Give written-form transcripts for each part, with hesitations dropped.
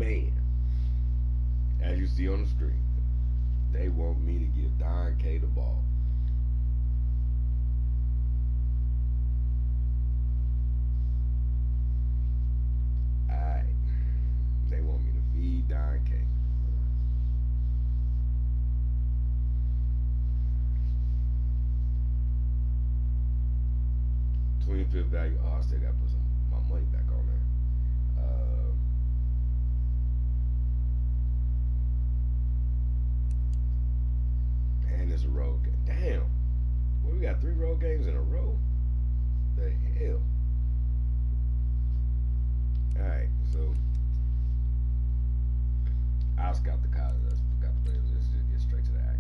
man, as you see on the screen, they want me to give Don K the ball. Alright. They want me to feed Don K. 25th value. Oh, I still gotta put some my money back on there. And it's a road game. Damn. Well, we got 3 road games in a row. The hell. Alright, so I'll scout the college. Let's just get straight to the action.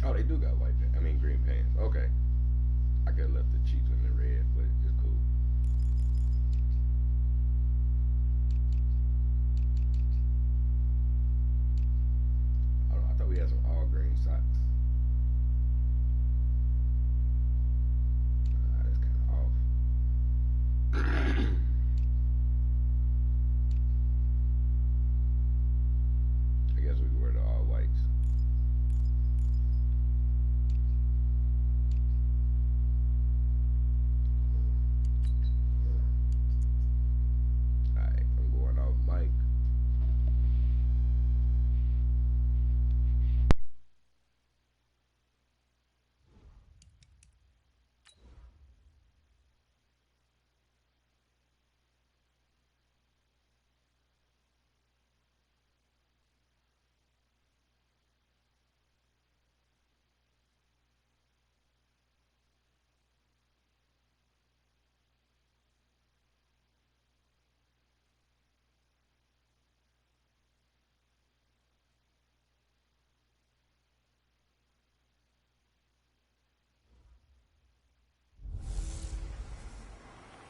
Oh, they do got white pants. I mean green pants. Okay. I could have left the Chiefs in the red, but it's cool. I thought we had some all green socks. That's kind of off. I guess we can wear the all whites. Alright, I'm going off Mike.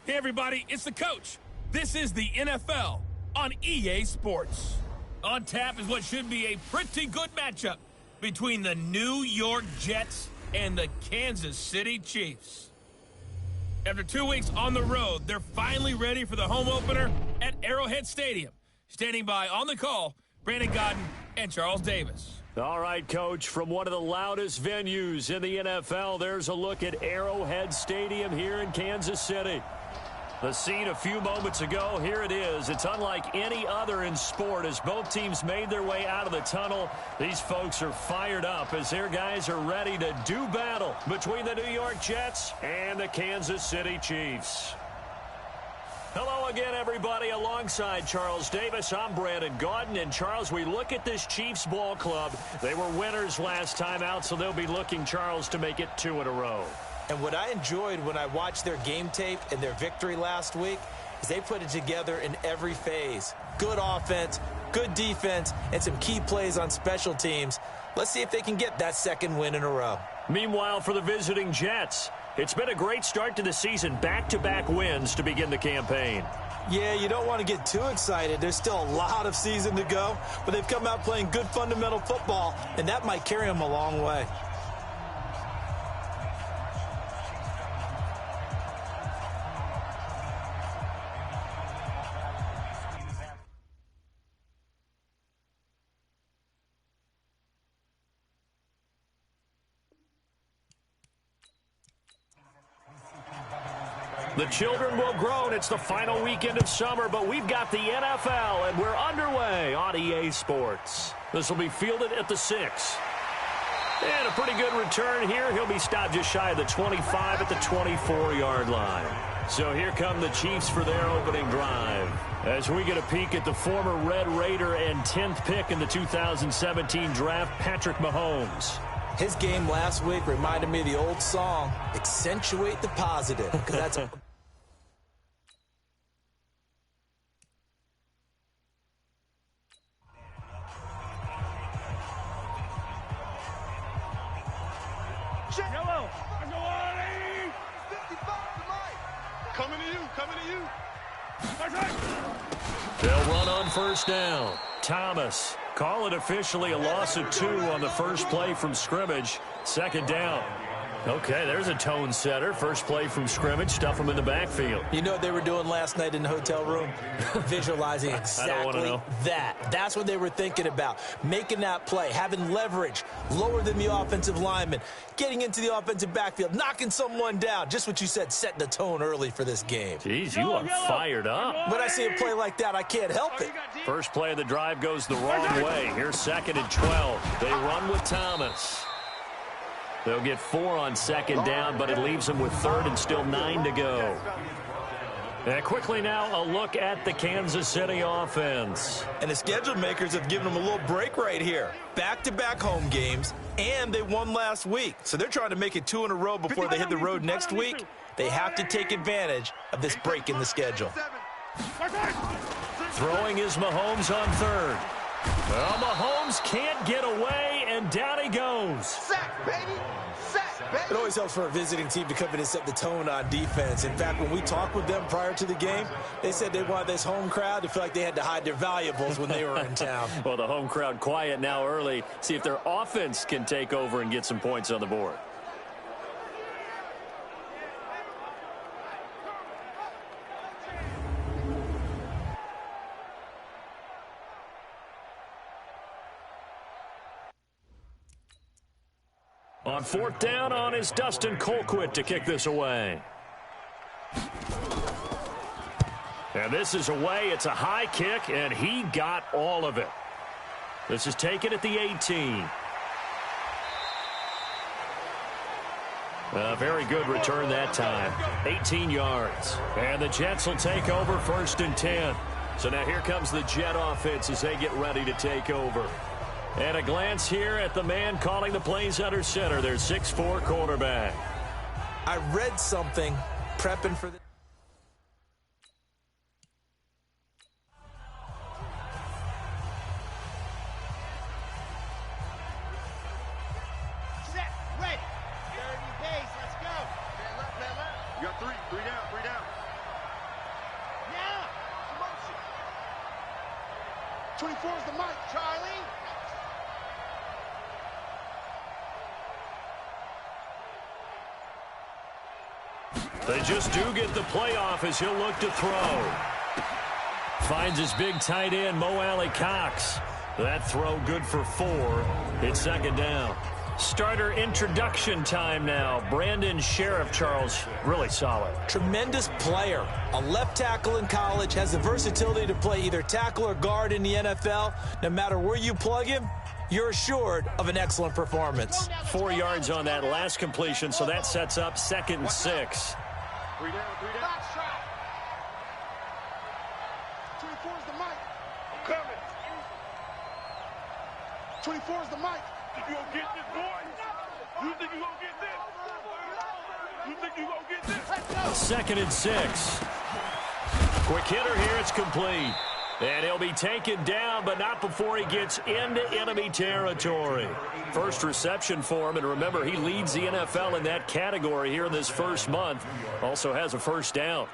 Hey everybody, it's the coach. This is the NFL on EA Sports. On tap is what should be a pretty good matchup between the New York Jets and the Kansas City Chiefs. After 2 weeks on the road, they're finally ready for the home opener at Arrowhead Stadium. Standing by on the call, Brandon Godden and Charles Davis. All right, Coach, from one of the loudest venues in the NFL, there's a look at Arrowhead Stadium here in Kansas City. The scene a few moments ago, here it is. It's unlike any other in sport as both teams made their way out of the tunnel. These folks are fired up as their guys are ready to do battle between the New York Jets and the Kansas City Chiefs. Hello again, everybody. Alongside Charles Davis, I'm Brandon Gaudin. And, Charles, we look at this Chiefs ball club. They were winners last time out, so they'll be looking, Charles, to make it 2 in a row. And what I enjoyed when I watched their game tape and their victory last week is they put it together in every phase. Good offense, good defense, and some key plays on special teams. Let's see if they can get that 2nd win in a row. Meanwhile, for the visiting Jets, it's been a great start to the season. Back-to-back wins to begin the campaign. Yeah, you don't want to get too excited. There's still a lot of season to go, but they've come out playing good fundamental football, and that might carry them a long way. The children will groan. It's the final weekend of summer, but we've got the NFL, and we're underway on EA Sports. This will be fielded at the 6. And a pretty good return here. He'll be stopped just shy of the 25 at the 24-yard line. So here come the Chiefs for their opening drive. As we get a peek at the former Red Raider and 10th pick in the 2017 draft, Patrick Mahomes. His game last week reminded me of the old song, Accentuate the Positive, because that's... Yellow. Coming to you, coming to you. They'll run on first down. Thomas, call it officially a loss of 2 on the first play from scrimmage. Second down. Okay, there's a tone setter. First play from scrimmage, stuff them in the backfield. You know what they were doing last night in the hotel room? Visualizing exactly that. That's what they were thinking about. Making that play, having leverage, lower than the offensive lineman, getting into the offensive backfield, knocking someone down. Just what you said, setting the tone early for this game. Jeez, you are fired up. When I see a play like that, I can't help it. First play of the drive goes the wrong way. Here's 2nd and 12. They run with Thomas. They'll get 4 on second down, but it leaves them with 3rd and still 9 to go. And quickly now, a look at the Kansas City offense. And the schedule makers have given them a little break right here. Back-to-back home games, and they won last week. So they're trying to make it 2 in a row before they hit the road next week. They have to take advantage of this break in the schedule. Throwing is Mahomes on 3rd. Well, Mahomes can't get away, and down he goes. Sack, baby. Sack, baby. It always helps for a visiting team to come in and set the tone on defense. In fact, when we talked with them prior to the game, they said they wanted this home crowd to feel like they had to hide their valuables when they were in town. Well, the home crowd quiet now early. See if their offense can take over and get some points on the board. On 4th down on is Dustin Colquitt to kick this away. And this is away. It's a high kick, and he got all of it. This is taken at the 18. A very good return that time. 18 yards. And the Jets will take over 1st and 10. So now here comes the Jet offense as they get ready to take over. And a glance here at the man calling the plays under center, their 6'4" quarterback. I read something prepping for the... Set, ready. 30 pace, let's go. Man left. You got 3 down. Now, motion. 24 is the mic, Charlie. They just do get the playoff as he'll look to throw. Finds his big tight end, Mo Alley-Cox. That throw good for 4. It's 2nd down. Starter introduction time now. Brandon Sheriff, Charles, really solid. Tremendous player. A left tackle in college, has the versatility to play either tackle or guard in the NFL. No matter where you plug him, you're assured of an excellent performance. 4 yards on that last completion, so that sets up 2nd and 6. 3 down. Box shot. 24 is the mic. I'm coming. 24 is the mic. You gonna get this, boy? You think you gonna get this? You think you gonna get this? Let's go. 2nd and 6. Quick hitter here, it's complete. And he'll be taken down, but not before he gets into enemy territory. First reception for him, and remember, he leads the NFL in that category here in this first month. Also has a first down.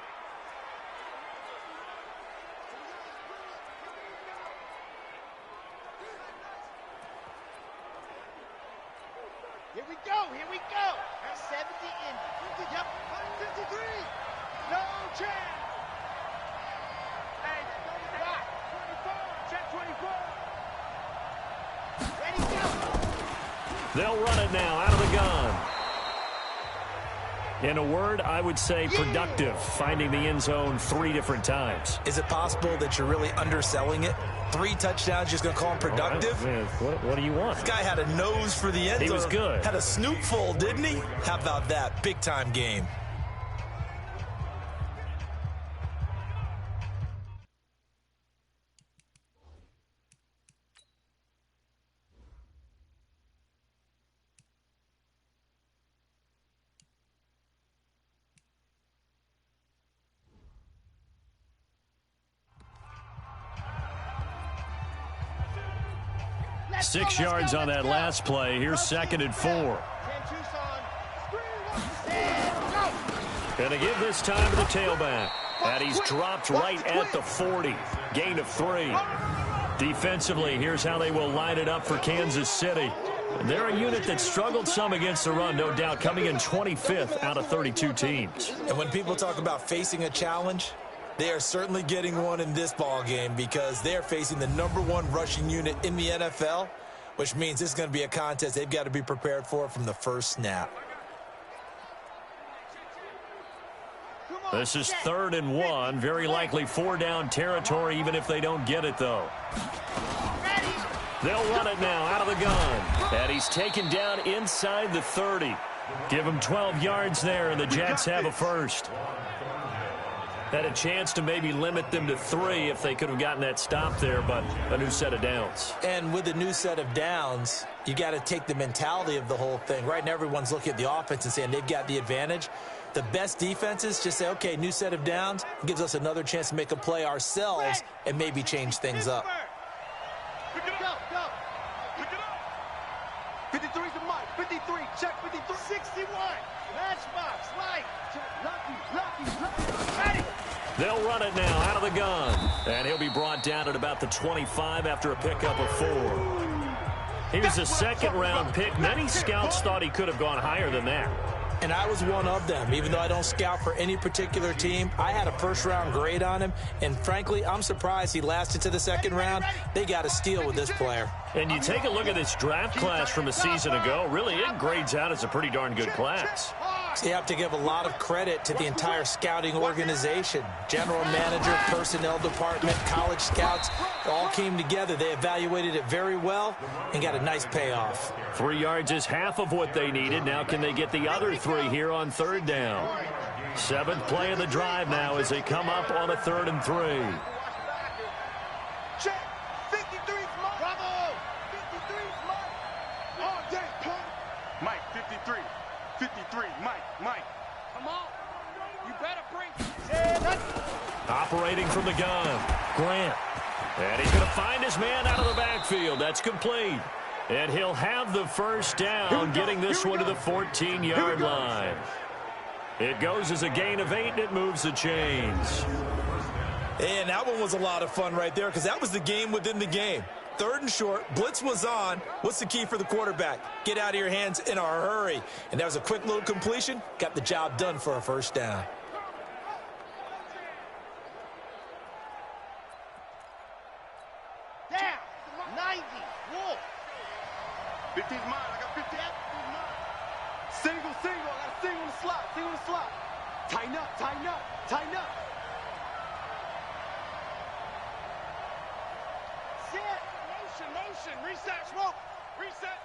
Here we go. 70 in. Yep, 153. No chance. Hey, back. 24. Check 24. Ready, go. They'll run it now out of the gun. In a word, I would say productive, finding the end zone 3 different times. Is it possible that you're really underselling it? 3 touchdowns, just going to call him productive? What do you want? This guy had a nose for the end zone. He was good. Had a snoop full, didn't he? How about that? Big-time game. Six yards on that last play. Here's 2nd and 4. Sam Tucson, Going to give this time to the tailback. And he's dropped right at the 40. Gain of 3. Defensively, here's how they will line it up for Kansas City. They're a unit that struggled some against the run, no doubt, coming in 25th out of 32 teams. And when people talk about facing a challenge, they are certainly getting one in this ball game because they're facing the #1 rushing unit in the NFL, which means this is going to be a contest they've got to be prepared for from the first snap. This is 3rd and 1. Very likely 4-down territory, even if they don't get it, though. They'll run it now out of the gun. And he's taken down inside the 30. Give him 12 yards there, and the Jets have a first. Had a chance to maybe limit them to 3 if they could have gotten that stop there, but a new set of downs. And with a new set of downs, you got to take the mentality of the whole thing. Right now, everyone's looking at the offense and saying they've got the advantage. The best defenses just say, okay, new set of downs. It gives us another chance to make a play ourselves and maybe change things up. Pick it up. Pick it up. 53's the mic. 53. Check 53. 61. Matchbox. Light. Lucky. Ready. They'll run it now out of the gun. And he'll be brought down at about the 25 after a pickup of 4. Here's a second-round pick. Many scouts thought he could have gone higher than that. And I was one of them. Even though I don't scout for any particular team, I had a first-round grade on him. And frankly, I'm surprised he lasted to the second round. They got a steal with this player. And you take a look at this draft class from a season ago, really it grades out as a pretty darn good class. So you have to give a lot of credit to the entire scouting organization. General manager, personnel department, college scouts, all came together. They evaluated it very well and got a nice payoff. 3 yards is half of what they needed. Now can they get the other 3 here on 3rd down? 7th play of the drive now as they come up on a 3rd and 3. Check. 53's Mike. Bravo. 53's Mike. All day, punk. Mike, 53. 53. Mike. Come on. You better bring. Operating from the gun, Grant. And he's going to find his man out of the backfield. That's complete. And he'll have the first down, getting this one to the 14-yard line. It goes as a gain of 8, and it moves the chains. And that one was a lot of fun right there because that was the game within the game. 3rd and short, blitz was on. What's the key for the quarterback? Get out of your hands in a hurry. And that was a quick little completion. Got the job done for a first down. Down. 90. Wolf. 50's mine. I got 50. Single. I got a single in the slot. Tighten up. Sit. Motion. Reset, smoke. Reset.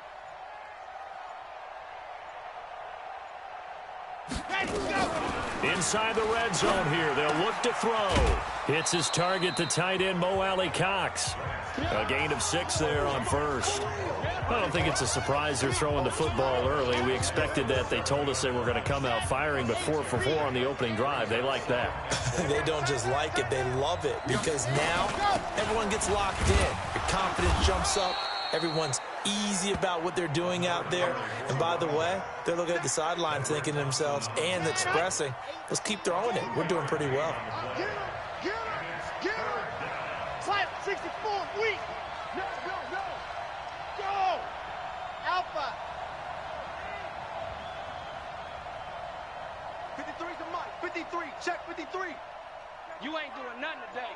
Ready, go. Inside the red zone here. They'll look to throw. Hits his target, the tight end, Mo Alley-Cox. A gain of 6 there on 1st. I don't think it's a surprise they're throwing the football early. We expected that. They told us they were going to come out firing, but 4 for 4 on the opening drive. They like that. They don't just like it, they love it because now everyone gets locked in. Your confidence jumps up. Everyone's easy about what they're doing out there. And by the way, they're looking at the sideline thinking to themselves and expressing, let's keep throwing it. We're doing pretty well. Get him. Slap 64. Weak. No. Go. Alpha. 53's the mic. 53. Check 53. You ain't doing nothing today.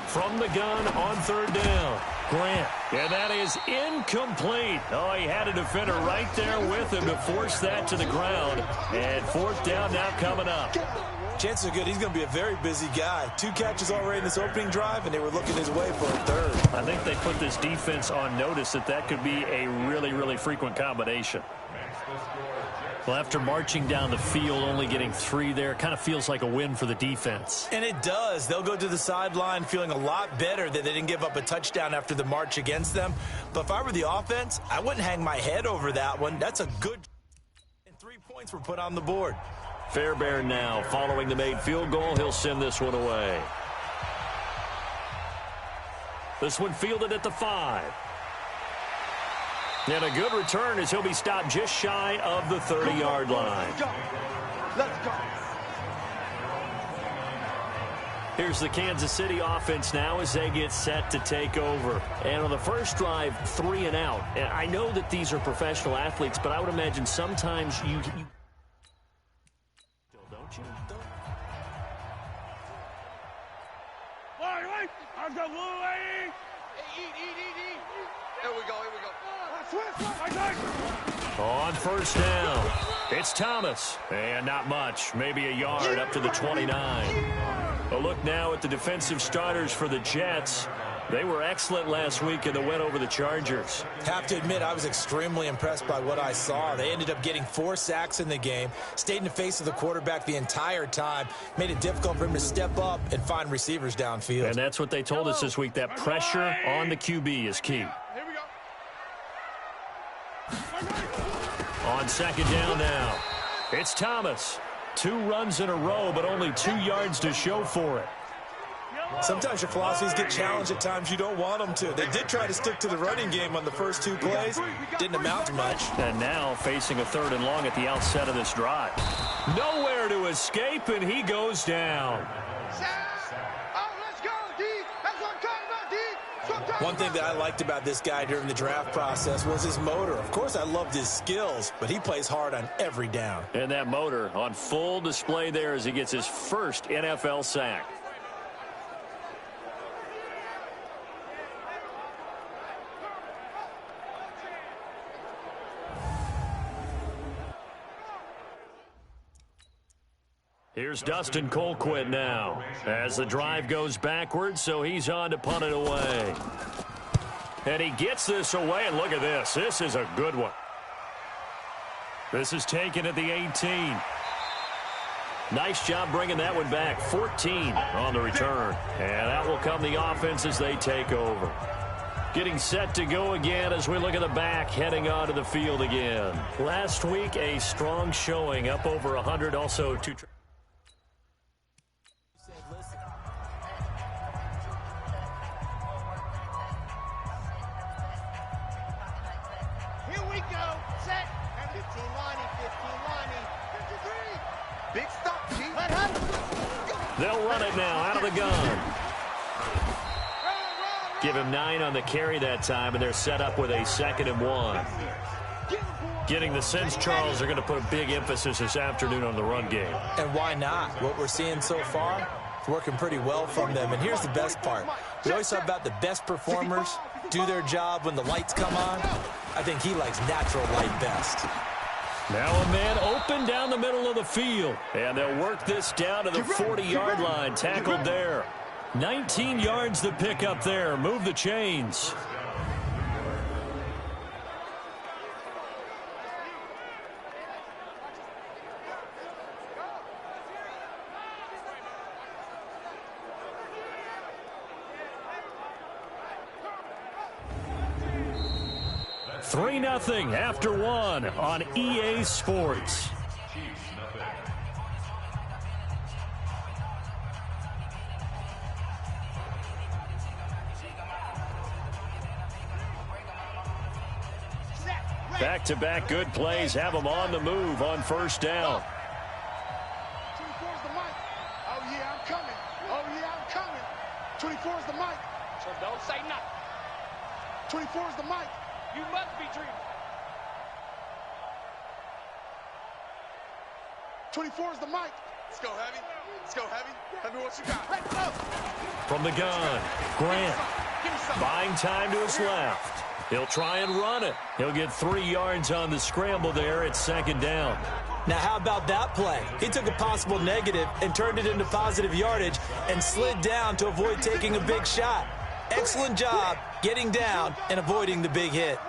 From the gun on 3rd down, Grant. And that is incomplete. Oh, he had a defender right there with him to force that to the ground. And 4th down now coming up. Chances are good he's going to be a very busy guy. 2 catches already in this opening drive, and they were looking his way for a 3rd. I think they put this defense on notice that could be a really, really frequent combination. Well, after marching down the field, only getting 3 there, kind of feels like a win for the defense. And it does. They'll go to the sideline feeling a lot better that they didn't give up a touchdown after the march against them. But if I were the offense, I wouldn't hang my head over that one. That's a good... And 3 points were put on the board. Fairbairn now, following the made field goal, he'll send this one away. This one fielded at the 5. And a good return as he'll be stopped just shy of the 30-yard line. Let's go. Let's go. Here's the Kansas City offense now as they get set to take over. And on the first drive, 3 and out. And I know that these are professional athletes, but I would imagine sometimes you don't you? Here we go. On first down, it's Thomas. And not much, maybe a yard up to the 29. A look now at the defensive starters for the Jets. They were excellent last week in the win over the Chargers. Have to admit, I was extremely impressed by what I saw. They ended up getting 4 sacks in the game, stayed in the face of the quarterback the entire time, made it difficult for him to step up and find receivers downfield. And that's what they told us this week, that pressure on the QB is key. Here we go. On second down now, it's Thomas. 2 runs in a row, but only 2 yards to show for it. Sometimes your philosophies get challenged at times you don't want them to. They did try to stick to the running game on the first 2 plays. Didn't amount to much. And now facing a 3rd and long at the outset of this drive. Nowhere to escape, and he goes down. One thing that I liked about this guy during the draft process was his motor. Of course, I loved his skills, but he plays hard on every down. And that motor on full display there as he gets his first NFL sack. Here's Dustin Colquitt now as the drive goes backwards, so he's on to punt it away. And he gets this away, and look at this. This is a good one. This is taken at the 18. Nice job bringing that one back. 14 on the return. And out will come the offense as they take over. Getting set to go again as we look at the back, heading onto the field again. Last week, a strong showing, up over 100, also 2. They'll run it now out of the gun. Give him 9 on the carry that time, and they're set up with a 2nd and 1. Getting the sense, Charles, they're going to put a big emphasis this afternoon on the run game. And why not? What we're seeing so far, it's working pretty well from them. And here's the best part. We always talk about the best performers do their job when the lights come on. I think he likes natural light best. Now a man open down the middle of the field. And they'll work this down to the 40-yard line. Tackled there. 19 yards to pick up there. Move the chains. Three 3-0 after 1 on EA Sports. Back-to-back good plays have them on the move on first down. 24's the mic. Oh, yeah, I'm coming. Oh, yeah, I'm coming. 24's the mic. So don't say nothing. 24's the mic. You must be dreaming. 24's the mic. Let's go, Heavy. Let's go, Heavy. Heavy, what you got? Let's go. From the gun, Grant buying time to his left. He'll try and run it. He'll get 3 yards on the scramble there at second down. Now, how about that play? He took a possible negative and turned it into positive yardage and slid down to avoid taking a big shot. Excellent job getting down and avoiding the big hit.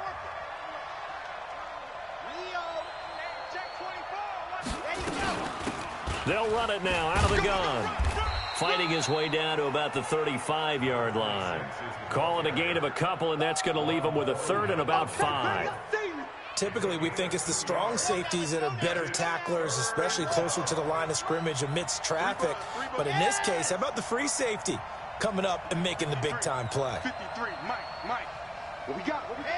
They'll run it now out of the gun. Fighting his way down to about the 35-yard line. Calling a gain of a couple, and that's going to leave him with a 3rd and about 5. Typically, we think it's the strong safeties that are better tacklers, especially closer to the line of scrimmage amidst traffic. But in this case, how about the free safety coming up and making the big-time play? 53, Mike. What we got? What we got?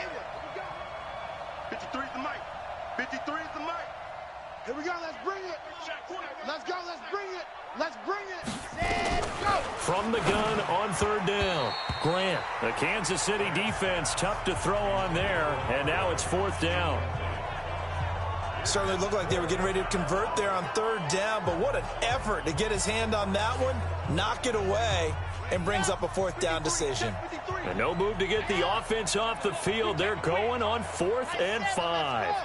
53 is the mic. 53 is the mic. Here we go. Let's bring it. Let's go. Let's bring it. Let's bring it. Set, go. From the gun on third down, Grant. The Kansas City defense tough to throw on there, and now it's fourth down. Certainly looked like they were getting ready to convert there on third down, but what an effort to get his hand on that one, knock it away, and brings up a fourth down decision. And no move to get the offense off the field. They're going on 4th and 5. Hey,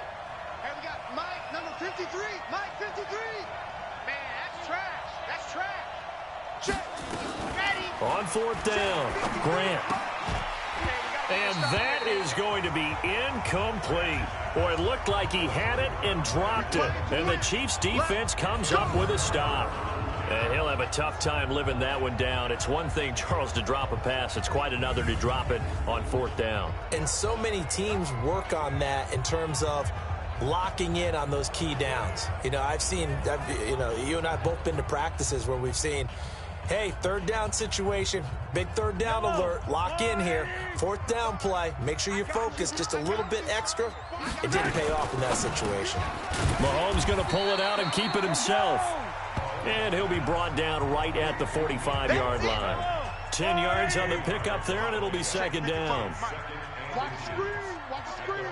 we got Mike, number 53. Mike, 53. Man, that's trash. That's trash. Check. Ready. On 4th down, Grant. And that is going to be incomplete. Boy, it looked like he had it and dropped it. And the Chiefs defense comes up with a stop. And he'll have a tough time living that one down. It's one thing, Charles, to drop a pass. It's quite another to drop it on 4th down. And so many teams work on that in terms of locking in on those key downs. You know, you and I have both been to practices where we've seen, hey, third down situation, big third down alert, lock in here, 4th down play, make sure you focus just a little bit extra. It didn't pay off in that situation. Mahomes going to pull it out and keep it himself. And he'll be brought down right at the 45-yard line. 10 yards on the pickup there, and it'll be second down. Watch the screen. Watch the screen.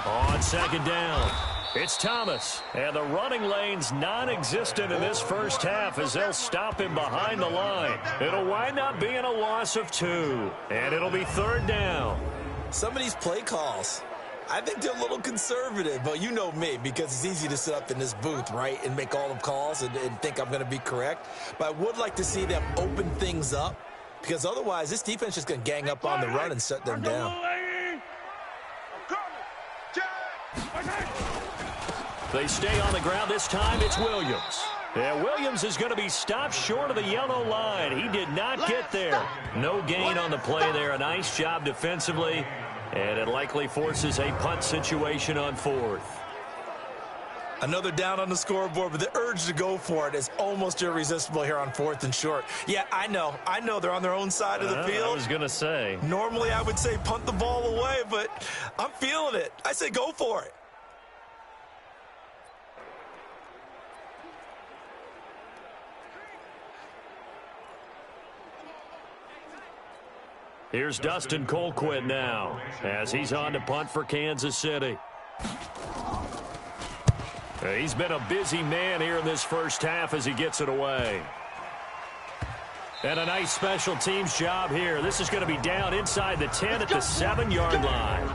On second down, it's Thomas. And the running lane's non-existent in this first half as they'll stop him behind the line. It'll wind up being a loss of 2. And it'll be third down. Some of these play calls, I think they're a little conservative, but you know me, because it's easy to sit up in this booth, right, and make all the calls and think I'm going to be correct. But I would like to see them open things up, because otherwise this defense is just going to gang up on the run and shut them down. They stay on the ground. This time it's Williams. And Williams is going to be stopped short of the yellow line. He did not get there. No gain on the play there. A nice job defensively. And it likely forces a punt situation on 4th. Another down on the scoreboard, but the urge to go for it is almost irresistible here on 4th and short. Yeah, I know they're on their own side of the field. I was going to say. Normally I would say punt the ball away, but I'm feeling it. I say go for it. Here's Dustin Colquitt now as he's on to punt for Kansas City. He's been a busy man here in this first half as he gets it away. And a nice special teams job here. This is going to be down inside the 10 at the 7-yard line.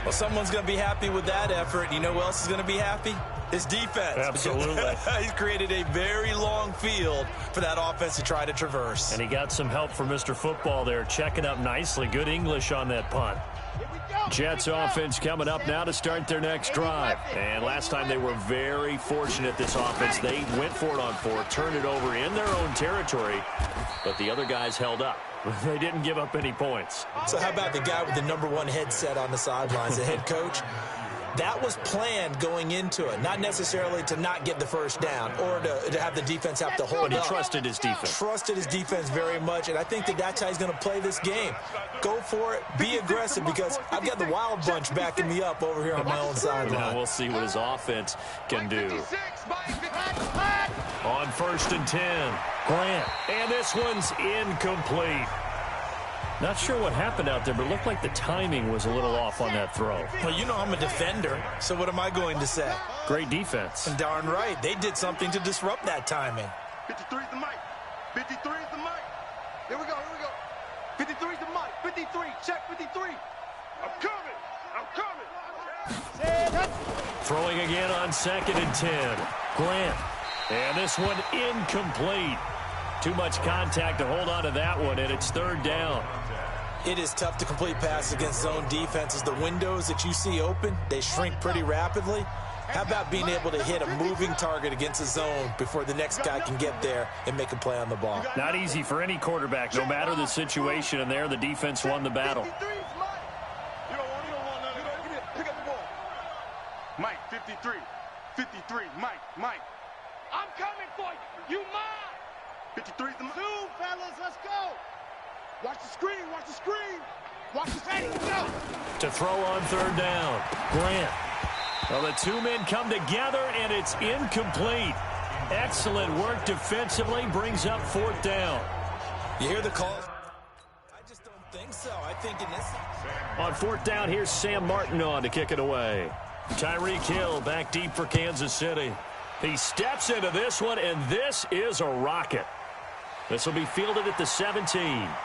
Well, someone's going to be happy with that effort. You know who else is going to be happy? His defense. Absolutely. He's created a very long field for that offense to try to traverse. And he got some help from Mr. Football there, checking up nicely. Good English on that punt. Jets offense coming up now to start their next drive. And last time they were very fortunate, this offense. They went for it on 4, turned it over in their own territory, but the other guys held up. They didn't give up any points. So how about the guy with the #1 headset on the sidelines, the head coach? That was planned going into it, not necessarily to not get the first down or to have the defense have to hold But up. he trusted his defense. Trusted his defense very much, and I think that's how he's going to play this game. Go for it, be aggressive, because I've got the wild bunch backing me up over here on my own sideline. Now we'll see what his offense can do. On 1st and 10, Grant. And this one's incomplete. Not sure what happened out there, but it looked like the timing was a little off on that throw. Well, you know I'm a defender, so what am I going to say? Great defense. And darn right, they did something to disrupt that timing. 53 is the mic. 53 is the mic. Here we go. 53 is the mic. 53. Check 53. I'm coming. Throwing again on 2nd and 10. Grant. And this one incomplete. Too much contact to hold on to that one, and it's 3rd down. It is tough to complete passes against zone defenses. The windows that you see open, they shrink pretty rapidly. How about being able to hit a moving target against a zone before the next guy can get there and make a play on the ball? Not easy for any quarterback, no matter the situation, and there the defense won the battle. You don't want none. Pick up the ball. Mike, 53. 53. Mike. I'm coming for you. You mine. 53 is the mic. Zoom, fellas. Let's go. Watch the screen. Watch his head. Go. To throw on third down. Grant. Well, the two men come together, and it's incomplete. Excellent work defensively. Brings up fourth down. You hear the call? I just don't think so. I think in this... On fourth down, here's Sam Martin on to kick it away. Tyreek Hill back deep for Kansas City. He steps into this one, and this is a rocket. This will be fielded at the 17.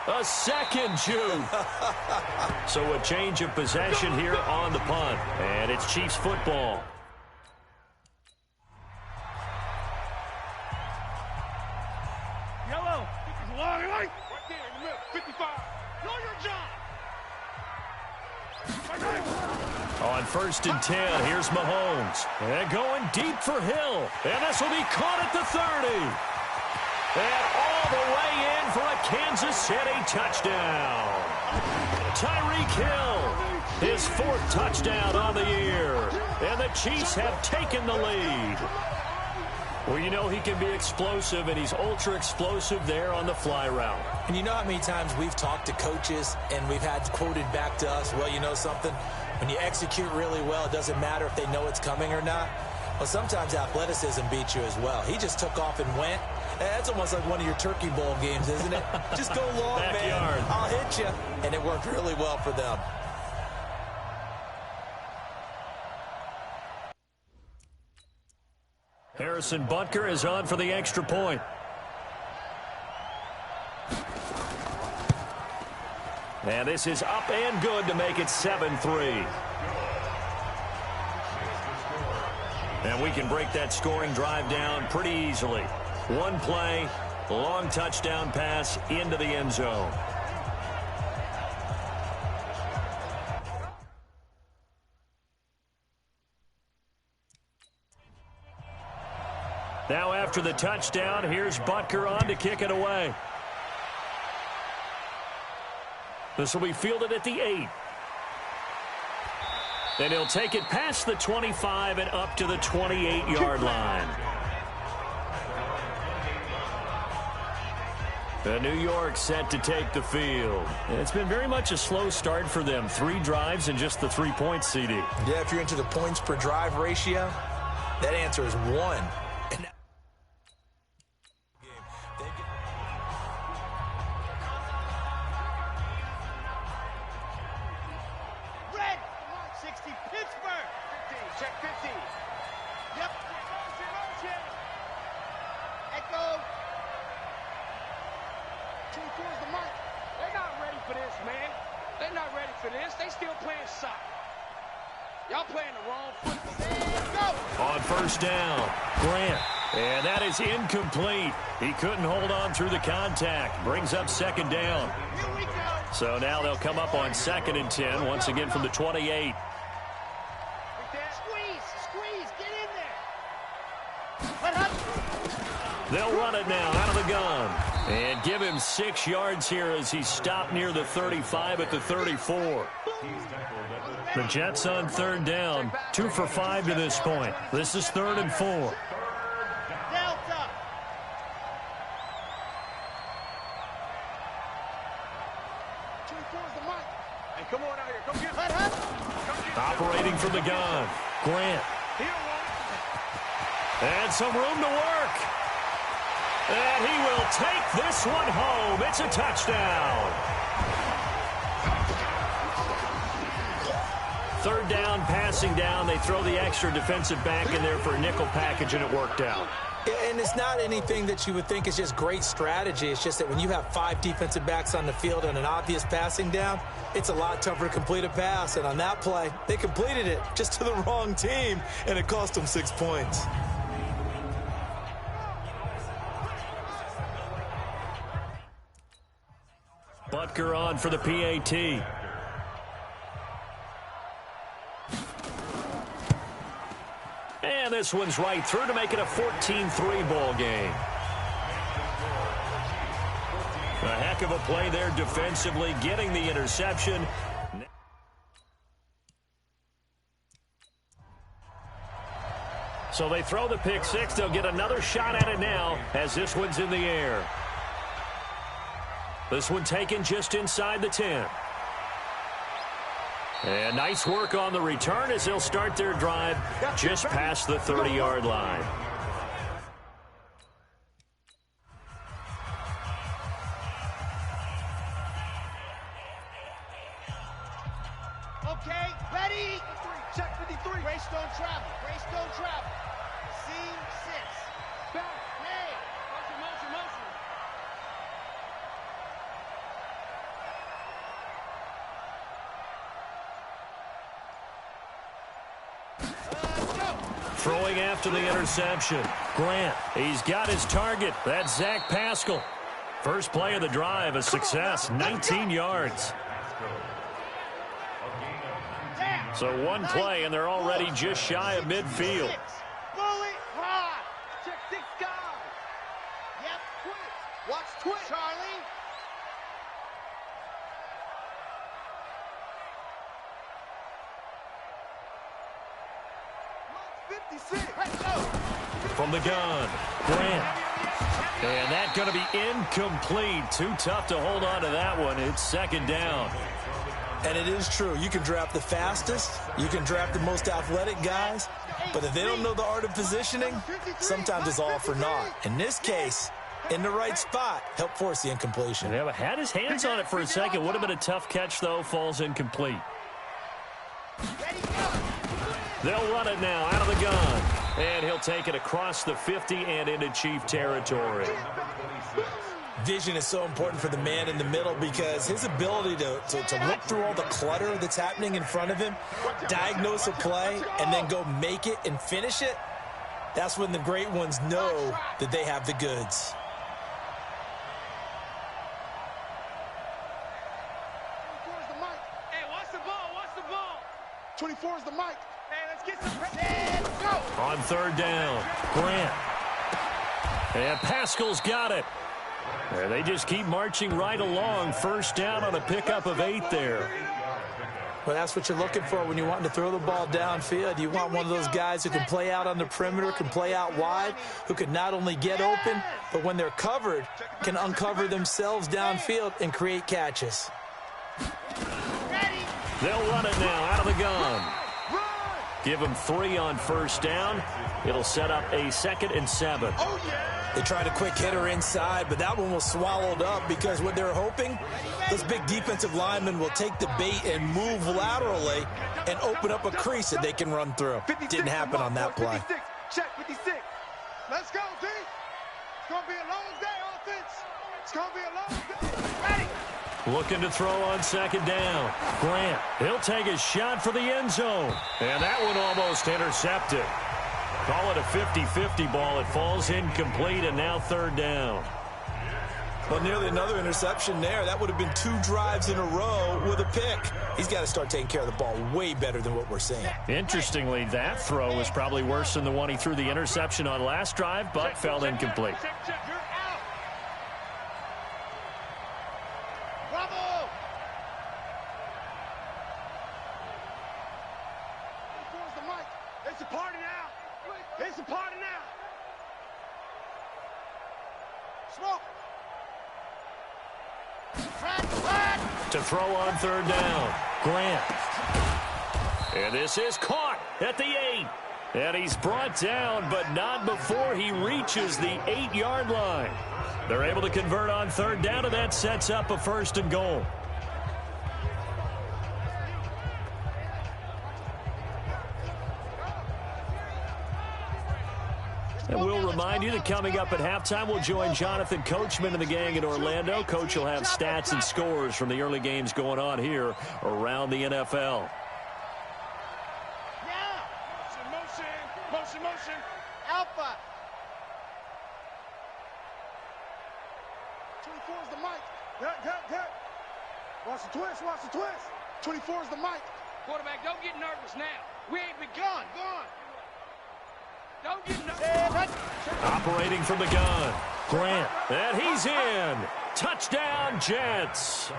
A second juke. So a change of possession here on the punt. And it's Chiefs football. Yellow. Long right there in the middle. 55. Know your job. On first and 10, here's Mahomes. And going deep for Hill. And this will be caught at the 30. And all the way in for a Kansas City touchdown. Tyreek Hill, his fourth touchdown on the year. And the Chiefs have taken the lead. Well, you know he can be explosive, and he's ultra-explosive there on the fly route. And you know how many times we've talked to coaches and we've had quoted back to us, well, you know something? When you execute really well, it doesn't matter if they know it's coming or not. Well, sometimes athleticism beats you as well. He just took off and went. That's almost like one of your Turkey Bowl games, isn't it? Just go long, Backyard. man. I'll hit you. And it worked really well for them. Harrison Butker is on for the extra point. And this is up and good to make it 7-3. And we can break that scoring drive down pretty easily. One play, long touchdown pass into the end zone. Now after the touchdown, here's Butker on to kick it away. This will be fielded at the 8. And he'll take it past the 25 and up to the 28-yard line. The New York set to take the field. And it's been very much a slow start for them. 3 drives and just the 3 points, CD. Yeah, if you're into the points per drive ratio, that answer is 1. Incomplete. He couldn't hold on through the contact. Brings up second down. So now they'll come up on 2nd and 10, once again from the 28. Squeeze, get in there. They'll run it now out of the gun. And give him 6 yards here as he stopped near the 35 at the 34. The Jets on third down, 2 for 5 to this point. This is 3rd and 4. Operating from the gun, Grant. And some room to work. And he will take this one home. It's a touchdown. 3rd down, passing down. They throw the extra defensive back in there for a nickel package, and it worked out. And it's not anything that you would think is just great strategy. It's just that when you have 5 defensive backs on the field and an obvious passing down, it's a lot tougher to complete a pass. And on that play, they completed it just to the wrong team, and it cost them 6 points. Butker on for the PAT. And this one's right through to make it a 14-3 ball game. A heck of a play there defensively, getting the interception. So they throw the pick 6. They'll get another shot at it now as this one's in the air. This one taken just inside the 10. And nice work on the return as they'll start their drive just past the 30-yard line. Okay, ready? Check 53. Greystone travel. Greystone travel. Seam 6. Back. Hey. Motion. Let's go. Throwing after the interception. Grant, he's got his target. That's Zach Pascal. First play of the drive, a success, 19 yards. So one play, and they're already just shy of midfield. Bullet high. Check 6 guys. Yep. Twitch. Watch Twitch. Charlie. Watch 56. Let's go. From the gun, Grant. And that's going to be incomplete. Too tough to hold on to that one. It's second down. And it is true. You can draft the fastest. You can draft the most athletic guys. But if they don't know the art of positioning, sometimes it's all for naught. In this case, in the right spot, help force the incompletion. Yeah, but had his hands on it for a second. Would have been a tough catch, though. Falls incomplete. They'll run it now out of the gun. And he'll take it across the 50 and into Chief territory. Vision is so important for the man in the middle because his ability to look through all the clutter that's happening in front of him, diagnose a play, and then go make it and finish it, that's when the great ones know that they have the goods. Hey, watch the ball. 24 is the mic. Hey, let's get some pressure. Let's go. On third down, Grant. And Pascal's got it. And they just keep marching right along. First down on a pickup of 8 there. Well, that's what you're looking for when you want to throw the ball downfield. You want one of those guys who can play out on the perimeter, can play out wide, who can not only get open, but when they're covered, can uncover themselves downfield and create catches. They'll run it now out of the gun. Give them 3 on first down. It'll set up a 2nd and 7. They tried a quick hitter inside, but that one was swallowed up because what they're hoping, those big defensive linemen will take the bait and move laterally and open up a crease that they can run through. Didn't happen on that play. 56. Check 56. Let's go, D. It's going to be a long day, offense. It's going to be a long day. Ready. Looking to throw on second down. Grant, he'll take a shot for the end zone. And that one almost intercepted. Call it a 50-50 ball. It falls incomplete, and now third down. Well, nearly another interception there. That would have been 2 drives in a row with a pick. He's got to start taking care of the ball way better than what we're seeing. Interestingly, that throw was probably worse than the one he threw the interception on last drive, but fell incomplete. Bravo! Where's the mic? It's a party now. It's a party now. Smoke. To throw on third down, Grant. And this is caught at the 8. And he's brought down, but not before he reaches the 8-yard line. They're able to convert on third down, and that sets up a 1st and goal. And we'll remind you that coming up at halftime, we'll join Jonathan Coachman and the gang in Orlando. Coach will have stats and scores from the early games going on here around the NFL. Motion. Alpha. 24 is the mic. Good. Watch the twist. 24 is the mic. Quarterback, don't get nervous now. We ain't begun. Go on. Don't get nervous. Operating from the gun, Grant. And he's in. Touchdown, Jets.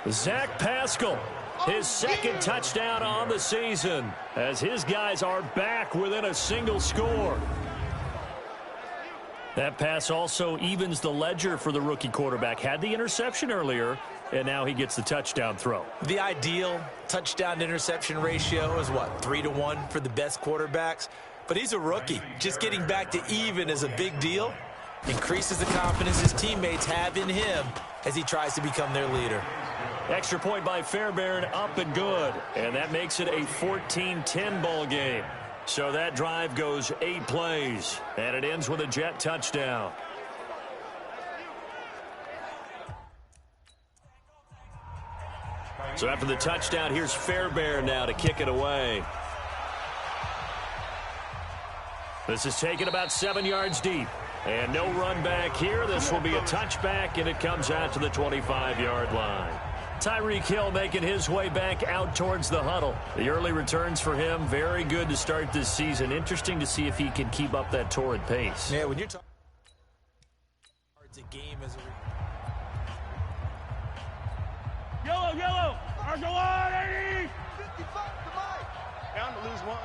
Zach Pascal, his 2nd touchdown on the season, as his guys are back within a single score. That pass also evens the ledger for the rookie quarterback. Had the interception earlier, and now he gets the touchdown throw. The ideal touchdown-interception ratio is, what, 3-to-1 for the best quarterbacks? But he's a rookie. Just getting back to even is a big deal. Increases the confidence his teammates have in him as he tries to become their leader. Extra point by Fairbairn, up and good. And that makes it a 14-10 ball game. So that drive goes 8 plays, and it ends with a Jet touchdown. So after the touchdown, here's Fairbairn now to kick it away. This is taken about 7 yards deep. And no run back here. This will be a touchback, and it comes out to the 25-yard line. Tyreek Hill making his way back out towards the huddle. The early returns for him, very good to start this season. Interesting to see if he can keep up that torrid pace. Yeah, when you're talking a game as a Yellow. Archie 80. 55 to Mike. Down to lose one.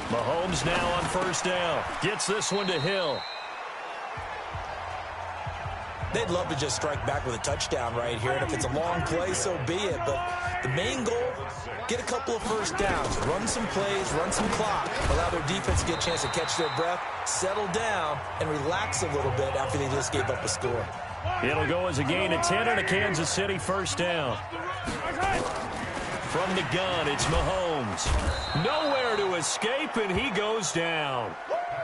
Mahomes now on first down. Gets this one to Hill. They'd love to just strike back with a touchdown right here, and if it's a long play, so be it. But the main goal, get a couple of first downs, run some plays, run some clock, allow their defense to get a chance to catch their breath, settle down, and relax a little bit after they just gave up a score. It'll go as a gain of 10 and a Kansas City first down. From the gun, it's Mahomes. Nowhere to escape, and he goes down.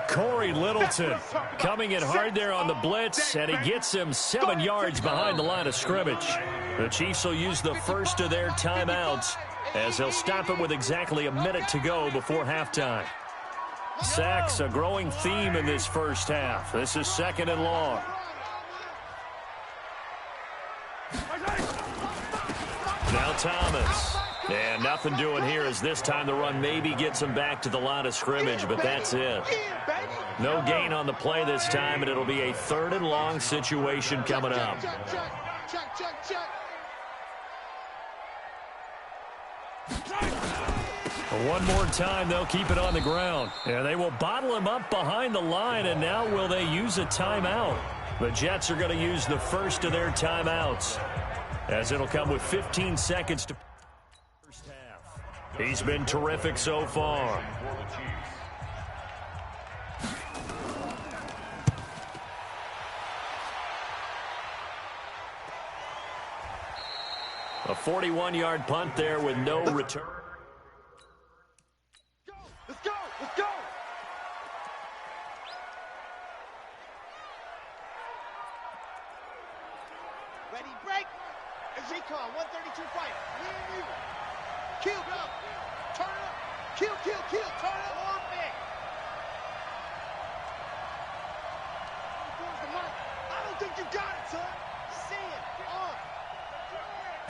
Corey Littleton coming in hard there on the blitz, and he gets him 7 yards behind the line of scrimmage. The Chiefs will use the first of their timeouts as they'll stop it with exactly a minute to go before halftime. Sacks, a growing theme in this first half. This is 2nd and long. Now Thomas. And nothing doing here as this time the run maybe gets him back to the line of scrimmage, but that's it. No gain on the play this time, and it'll be a 3rd and long situation coming up. One more time, they'll keep it on the ground. And they will bottle him up behind the line, and now will they use a timeout? The Jets are going to use the first of their timeouts, as it'll come with 15 seconds to first half. He's been terrific so far. A 41-yard punt there with no return. Let's go! Let's go! Ready, break! Zecon, 132 fight. Kill, go! Turn it up! Kill, turn it up! Orbit! I don't think you got it, son! See it! On!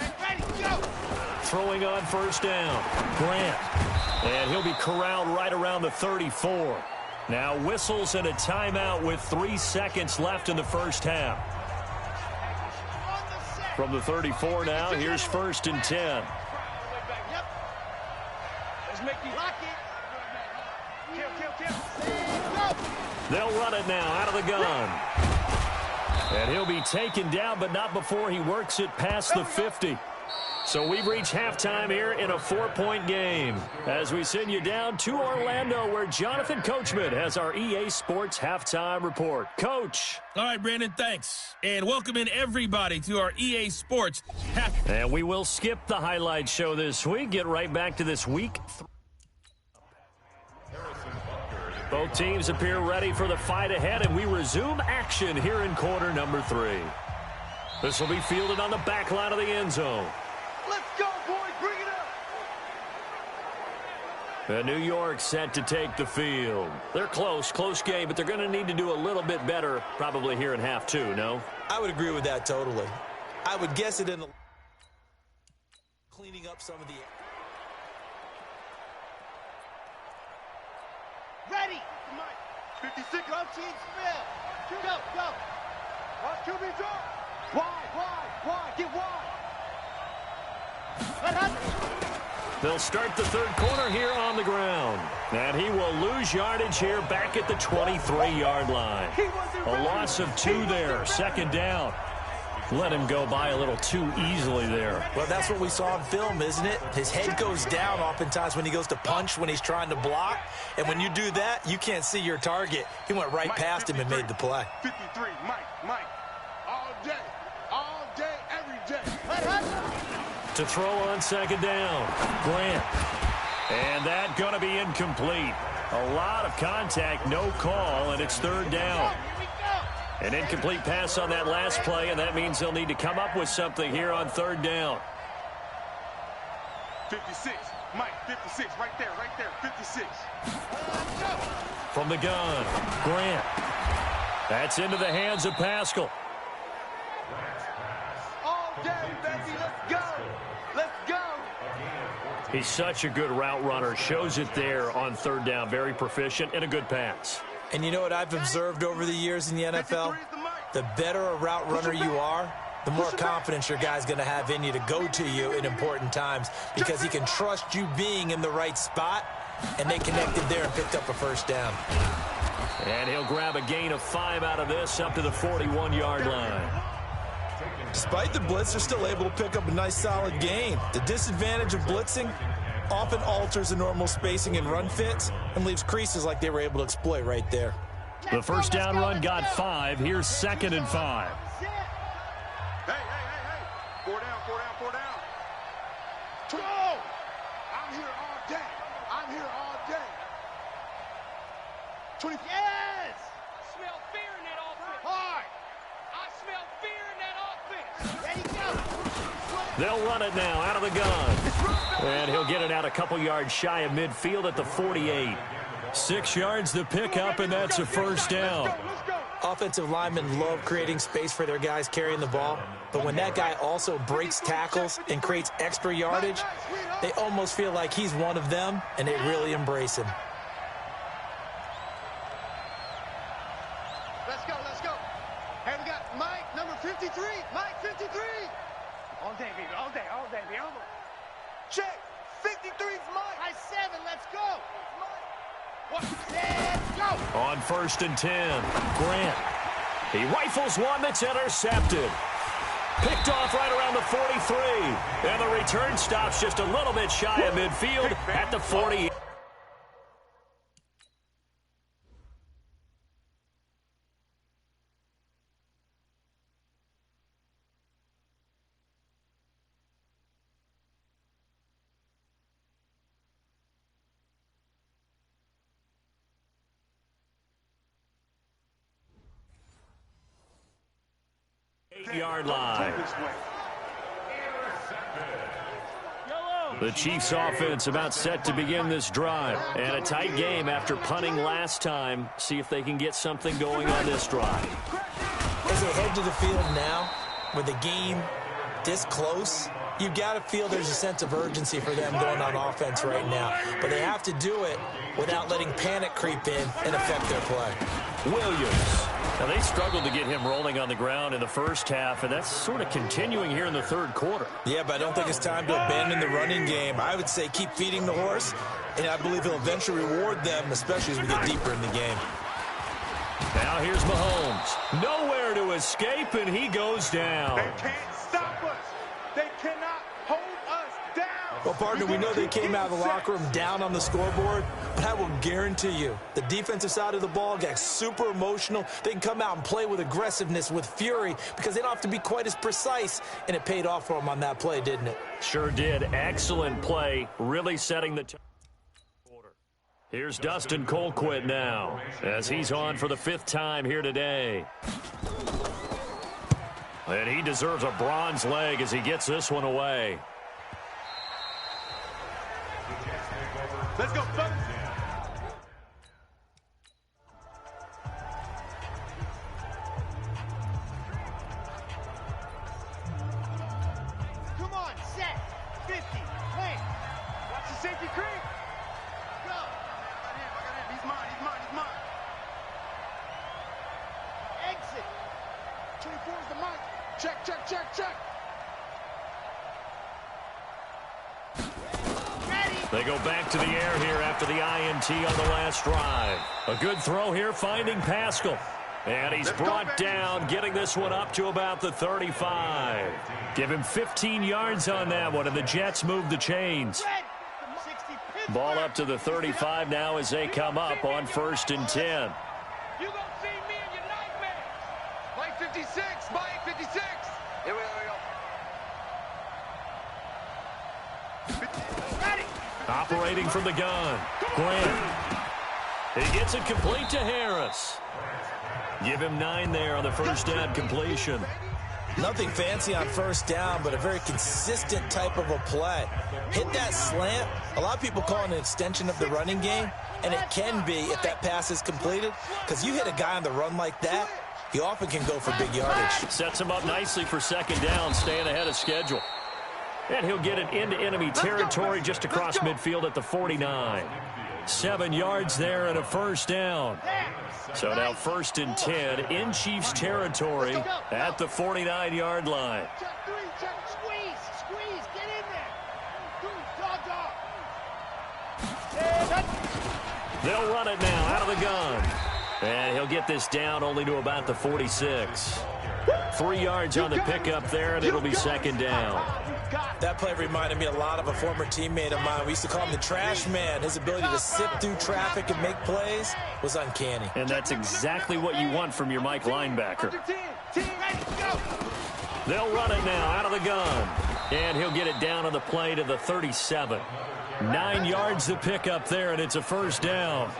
And ready, go! Throwing on first down. Grant. And he'll be corralled right around the 34. Now whistles and a timeout with 3 seconds left in the first half. From the 34 now, here's 1st and 10. Yep. Let's make you lock it. Kill. They'll run it now out of the gun. And he'll be taken down, but not before he works it past the 50. So we've reached halftime here in a 4-point game as we send you down to Orlando, where Jonathan Coachman has our EA Sports halftime report. Coach. All right, Brandon, thanks. And welcome in everybody to our EA Sports And we will skip the highlight show this week. Get right back to this week. Both teams appear ready for the fight ahead, and we resume action here in quarter number 3. This will be fielded on the back line of the end zone. Let's go, boys. Bring it up. And New York set to take the field. They're close game, but they're going to need to do a little bit better probably here in half 2, no? I would agree with that totally. I would guess it in the cleaning up some of the... Ready. 56. Go, team, spell. Go. Watch QB drop. Wide. Get wide. They'll start the 3rd quarter here on the ground. And he will lose yardage here back at the 23-yard line. A loss of 2 there, 2nd down. Let him go by a little too easily there. Well, that's what we saw in film, isn't it? His head goes down oftentimes when he goes to punch, when he's trying to block. And when you do that, you can't see your target. He went right past him and made the play. 53, Mike. All day, every day. To throw on second down, Grant. And that going to be incomplete. A lot of contact, no call, and it's third down. An incomplete pass on that last play, and that means they'll need to come up with something here on third down. 56, Mike, 56, right there, 56. From the gun, Grant. That's into the hands of Pascal. All day, baby, let's go. He's such a good route runner. Shows it there on third down. Very proficient and a good pass. And you know what I've observed over the years in the NFL? The better a route runner you are, the more confidence your guy's going to have in you to go to you in important times because he can trust you being in the right spot, and they connected there and picked up a first down. And he'll grab a gain of 5 out of this up to the 41-yard line. Despite the blitz, they're still able to pick up a nice solid gain. The disadvantage of blitzing often alters the normal spacing and run fits and leaves creases like they were able to exploit right there. The first down run got 5. Here's 2nd and 5. Hey. 4 down. Go! I'm here all day. 20. Yes! I smell fear in that offense. Hard. I smell fear in that offense. Ready, go. They'll run it now out of the gun. And he'll get it out a couple yards shy of midfield at the 48. 6 yards to pick up, and that's a first down. Offensive linemen love creating space for their guys carrying the ball, but when that guy also breaks tackles and creates extra yardage, they almost feel like he's one of them, and they really embrace him. Let's go. Hey, we got Mike, number 53. Mike, 53. All day, baby. Check. 53's Mike. High 7. Let's go. Let's go. On 1st and 10, Grant. He rifles one that's intercepted. Picked off right around the 43. And the return stops just a little bit shy of midfield at the 40. Yard line. The Chiefs offense about set to begin this drive. And a tight game after punting last time. See if they can get something going on this drive. As they head to the field now, with the game this close, you've got to feel there's a sense of urgency for them going on offense right now. But they have to do it without letting panic creep in and affect their play. Williams. Now, they struggled to get him rolling on the ground in the first half, and that's sort of continuing here in the third quarter. Yeah, but I don't think it's time to abandon the running game. I would say keep feeding the horse, and I believe he'll eventually reward them, especially as we get deeper in the game. Now here's Mahomes. Nowhere to escape, and he goes down. They can't stop us. They cannot hold us down. Well, partner, we know they came out of the locker room down on the scoreboard, but I will guarantee you the defensive side of the ball gets super emotional. They can come out and play with aggressiveness, with fury, because they don't have to be quite as precise, and it paid off for them on that play, didn't it? Sure did. Excellent play, really setting the tone. Here's Dustin Colquitt now, as he's on for the 5th time here today. And he deserves a bronze leg as he gets this one away. Let's go, folks. Come on, set. 50, play. Watch the safety creep. Go. I got him. He's mine. Exit. 24 is the mic. Check. They go back to the air here after the INT on the last drive. A good throw here, finding Pascal. And he's brought down, getting this one up to about the 35. Give him 15 yards on that one, and the Jets move the chains. Ball up to the 35 now as they come up on 1st and 10. You gonna see me in your nightmares. Mike 56, Mike 56. Here we go. Ready. Operating from the gun. Grant. He gets it complete to Harris. Give him 9 there on the first down completion. Nothing fancy on first down, but a very consistent type of a play. Hit that slant. A lot of people call it an extension of the running game, and it can be if that pass is completed, because you hit a guy on the run like that, he often can go for big yardage. Sets him up nicely for 2nd down, staying ahead of schedule. And he'll get it into enemy territory just across midfield at the 49. 7 yards there and a first down. So now 1st and 10 in Chiefs territory at the 49-yard line. Squeeze, get in there. They'll run it now out of the gun. And he'll get this down only to about the 46. 3 yards on the pickup there, and it'll be 2nd down. That play reminded me a lot of a former teammate of mine. We used to call him the trash man. His ability to sift through traffic and make plays was uncanny. And that's exactly what you want from your Mike linebacker. They'll run it now out of the gun. And he'll get it down on the play to the 37. 9 yards to pick up there, and it's a first down.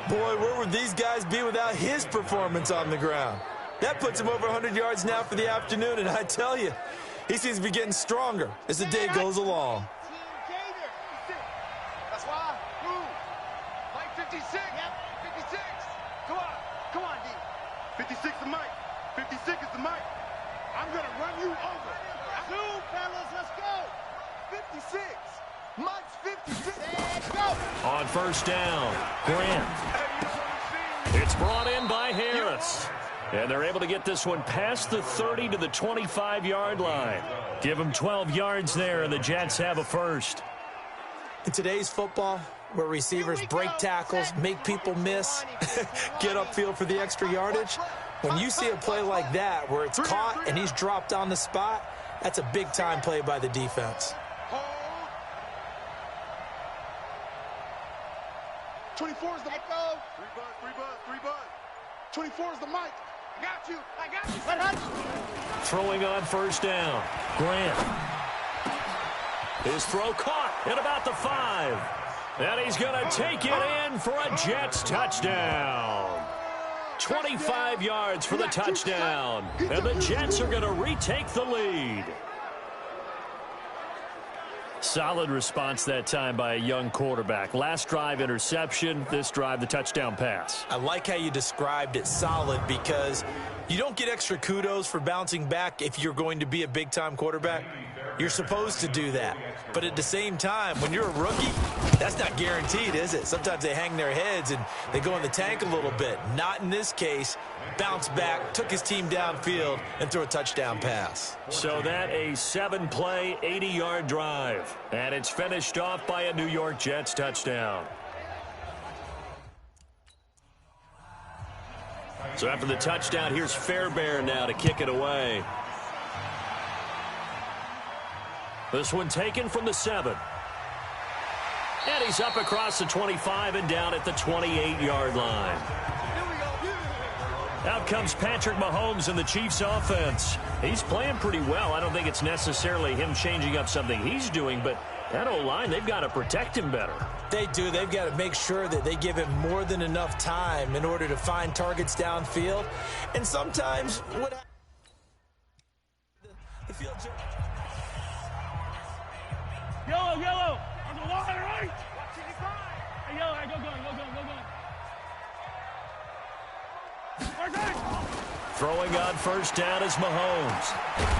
Boy, where would these guys be without his performance on the ground? That puts him over 100 yards now for the afternoon, and I tell you, he seems to be getting stronger as the day goes along. That's why. Mike 56. Yep. 56. Come on, D. 56 is Mike. 56 is the Mike. I'm going to run you over. Zoom, fellas, let's go. 56. Mike's 56. Let's go. On first down, Grant. It's brought in by Harris. And they're able to get this one past the 30 to the 25-yard line. Give them 12 yards there, and the Jets have a first. In today's football, where receivers break tackles, make people miss, get upfield for the extra yardage, when you see a play like that where it's caught and he's dropped on the spot, that's a big-time play by the defense. 24 is the go. 3 bud. 24 is the mic. I got you. Throwing on first down. Grant. His throw caught at about the 5. And he's going to take it in for a Jets touchdown. 25 yards for the touchdown. And the Jets are going to retake the lead. Solid response that time by a young quarterback. Last drive, interception. This drive, the touchdown pass. I like how you described it, solid, because you don't get extra kudos for bouncing back if you're going to be a big-time quarterback. You're supposed to do that. But at the same time, when you're a rookie, that's not guaranteed, is it? Sometimes they hang their heads and they go in the tank a little bit. Not in this case. Bounced back, took his team downfield, and threw a touchdown pass. So that a 7-play, 80-yard drive. And it's finished off by a New York Jets touchdown. So after the touchdown, here's Fairbairn now to kick it away. This one taken from the 7. And he's up across the 25 and down at the 28-yard line. Out comes Patrick Mahomes in the Chiefs offense. He's playing pretty well. I don't think it's necessarily him changing up something he's doing, but that O-line, they've got to protect him better. They do. They've got to make sure that they give him more than enough time in order to find targets downfield. And sometimes what the field. Yellow. On the line, right? Hey, yellow, go. Throwing on first down is Mahomes.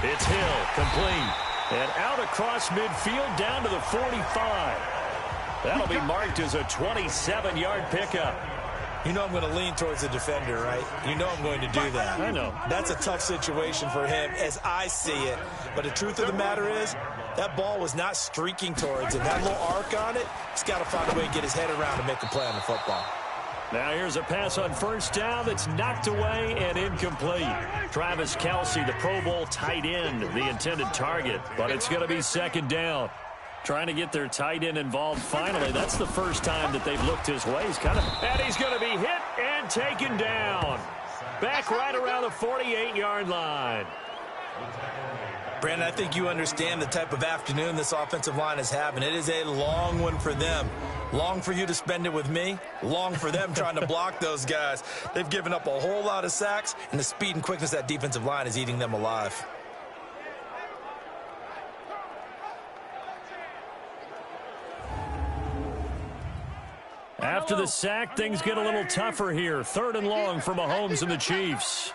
It's Hill, complete. And out across midfield down to the 45. That'll be marked as a 27-yard pickup. You know I'm going to lean towards the defender, right? You know I'm going to do that. I know. That's a tough situation for him as I see it. But the truth of the matter is, that ball was not streaking towards him. That little arc on it, he's got to find a way to get his head around and make a play on the football. Now here's a pass on first down that's knocked away and incomplete. Travis Kelce, the Pro Bowl tight end, the intended target, but it's going to be second down. Trying to get their tight end involved finally. That's the first time that they've looked his way. And he's going to be hit and taken down. Back right around the 48-yard line. Brandon, I think you understand the type of afternoon this offensive line is having. It is a long one for them. Long for you to spend it with me. Long for them trying to block those guys. They've given up a whole lot of sacks, and the speed and quickness of that defensive line is eating them alive. After the sack, things get a little tougher here. 3rd and long for Mahomes and the Chiefs.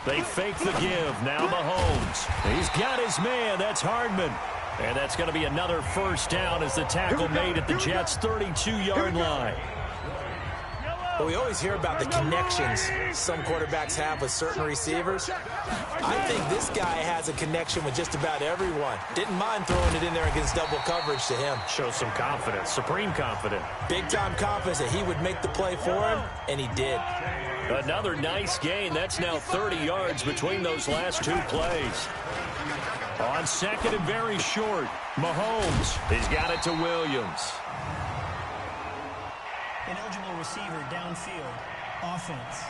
They fake the give. Now Mahomes. He's got his man. That's Hardman. And that's going to be another first down as the tackle made at the Jets' 32-yard line. Well, we always hear about the connections some quarterbacks have with certain receivers. I think this guy has a connection with just about everyone. Didn't mind throwing it in there against double coverage to him. Shows some confidence, supreme confidence. Big-time confidence that he would make the play for him, and he did. Another nice gain. That's now 30 yards between those last 2 plays. On second and very short, Mahomes. He's got it to Williams. Ineligible receiver downfield. Offense.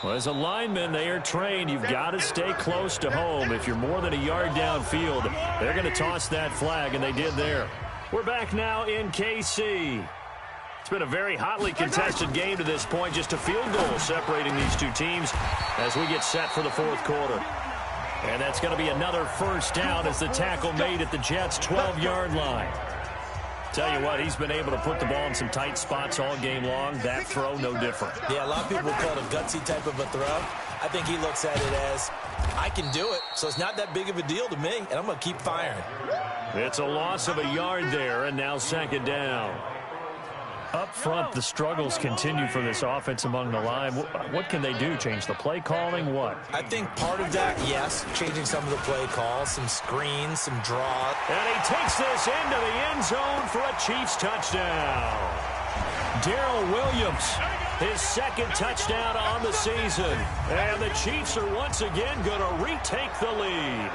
Well, as a lineman, they are trained. You've got to stay close to home. If you're more than a yard downfield, they're going to toss that flag, and they did there. We're back now in KC. It's been a very hotly contested game to this point. Just a field goal separating these two teams as we get set for the 4th quarter. And that's going to be another first down as the tackle made at the Jets' 12-yard line. Tell you what, he's been able to put the ball in some tight spots all game long. That throw, no different. Yeah, a lot of people call it a gutsy type of a throw. I think he looks at it as, I can do it, so it's not that big of a deal to me, and I'm going to keep firing. It's a loss of a yard there, and now second down. Up front, the struggles continue for this offense among the line. What can they do? Change the play calling? What? I think part of that, yes, changing some of the play calls, some screens, some draws. And he takes this into the end zone for a Chiefs touchdown. Darrell Williams, his 2nd touchdown on the season. And the Chiefs are once again going to retake the lead.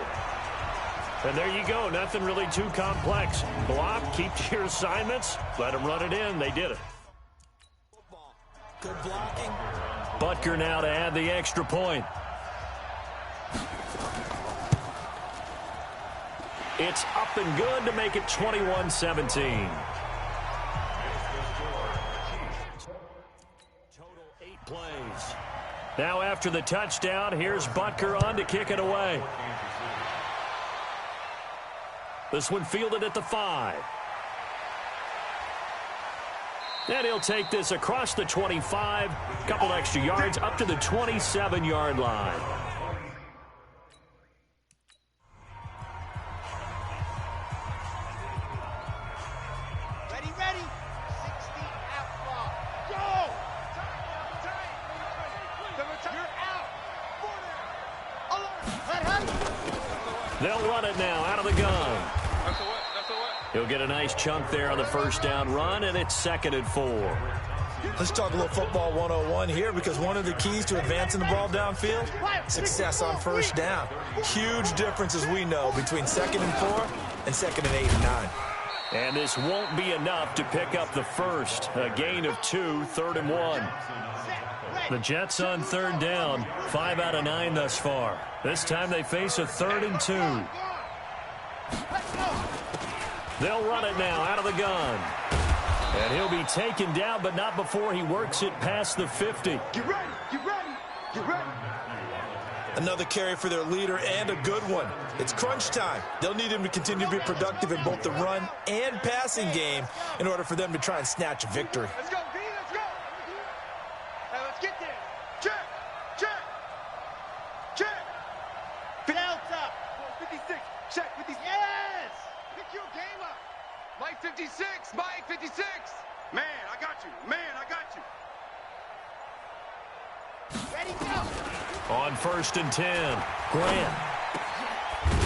And there you go. Nothing really too complex. Block, keep to your assignments, let them run it in. They did it. Good blocking. Butker now to add the extra point. It's up and good to make it 21-17. Total 8 plays. Now after the touchdown, here's Butker on to kick it away. This one fielded at the 5. And he'll take this across the 25. Couple extra yards up to the 27-yard line. Ready, ready. 60 out ball. Go! You're out. They'll run it now out of the gun. He'll get a nice chunk there on the first down run, and it's 2nd and 4. Let's talk a little football 101 here, because one of the keys to advancing the ball downfield, success on first down. Huge difference, as we know, between 2nd and 4 and 2nd and 8 and 9. And this won't be enough to pick up the first. A gain of 2, 3rd and 1. The Jets on 3rd down, 5 out of 9 thus far. This time they face a 3rd and 2. They'll run it now out of the gun. And he'll be taken down, but not before he works it past the 50. Get ready, get ready, get ready. Another carry for their leader, and a good one. It's crunch time. They'll need him to continue to be productive in both the run and passing game in order for them to try and snatch a victory. Let's go, D, let's go. Hey, let's get there. Check, check, check. Delta. 56, check 56. Yes! Pick your game up. Mike 56, Mike 56. Man, I got you. Man, I got you. Ready, go. On 1st and 10, Grant.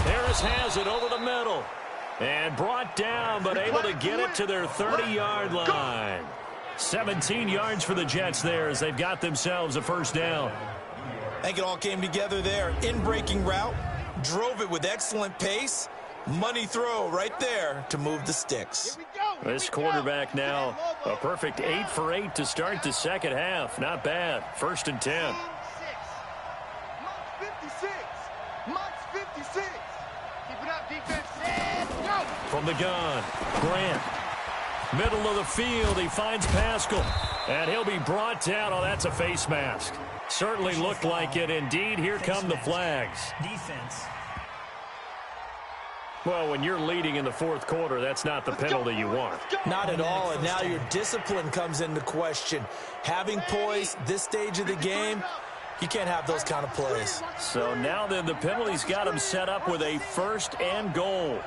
Harris has it over the middle. And brought down, but able to get it to their 30-yard line. 17 yards for the Jets there as they've got themselves a first down. I think it all came together there. In-breaking route, drove it with excellent pace. Money throw right there to move the sticks. This quarterback now a perfect 8 for 8 to start the second half. Not bad. 1st and 10. From the gun, Grant. Middle of the field, he finds Pascal. And he'll be brought down. Oh, that's a face mask. Certainly looked like it. Indeed, here come the flags. Defense. Well, when you're leading in the fourth quarter, that's not the penalty you want. Not at all, and now your discipline comes into question. Having poise this stage of the game, you can't have those kind of plays. So now then the penalty's got him set up with a 1st and goal.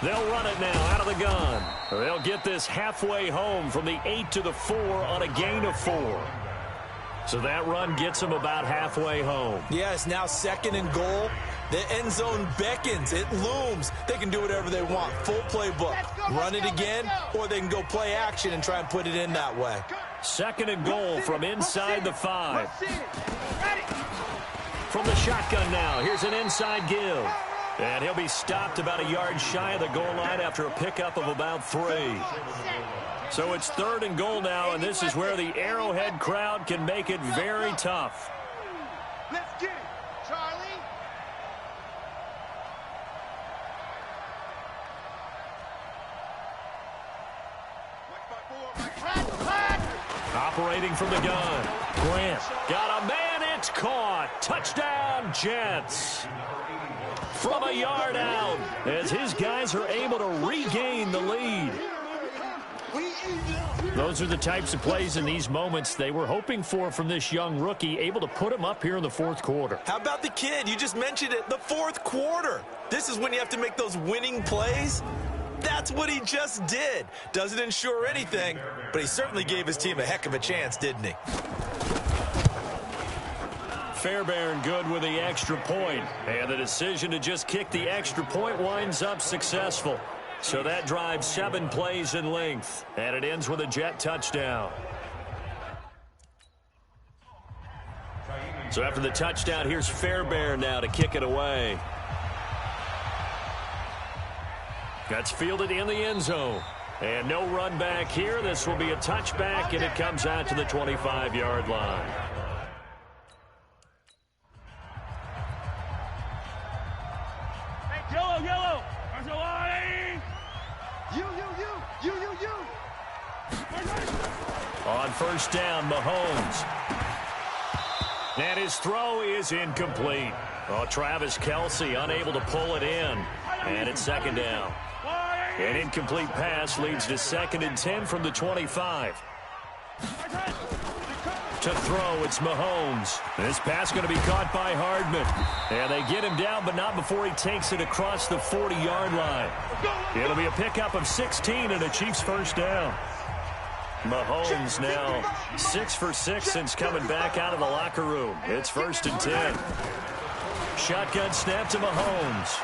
They'll run it now out of the gun. They'll get this halfway home from the 8 to the 4 on a gain of 4. So that run gets them about halfway home. Yeah, it's now 2nd and goal. The end zone beckons. It looms. They can do whatever they want. Full playbook. Run it again, or they can go play action and try and put it in that way. 2nd and goal from inside the 5. From the shotgun now, here's an inside give. And he'll be stopped about a yard shy of the goal line after a pickup of about 3. So it's 3rd and goal now, and this is where the Arrowhead crowd can make it very tough. Let's get it, Charlie. Operating from the gun. Grant got a man. It's caught. Touchdown, Jets. From a yard out as his guys are able to regain the lead. Those are the types of plays in these moments they were hoping for from this young rookie, able to put him up here in the fourth quarter. How about the kid? You just mentioned it, the fourth quarter. This is when you have to make those winning plays. That's what he just did. Doesn't ensure anything, but he certainly gave his team a heck of a chance, didn't he? Fairbairn good with the extra point, and the decision to just kick the extra point winds up successful. So that drives 7 plays in length, and it ends with a Jet touchdown. So after the touchdown, here's Fairbairn now to kick it away. That's fielded in the end zone. And no run back here. This will be a touchback, and it comes out to the 25-yard line. Yellow, yellow. You. On first down, Mahomes. And his throw is incomplete. Oh, Travis Kelce unable to pull it in. And it's 2nd down. An incomplete pass leads to 2nd and 10 from the 25. To throw, it's Mahomes. This pass going to be caught by Hardman. And they get him down, but not before he takes it across the 40-yard line. It'll be a pickup of 16 and a Chiefs first down. Mahomes now 6 for 6 since coming back out of the locker room. It's 1st and 10. Shotgun snap to Mahomes.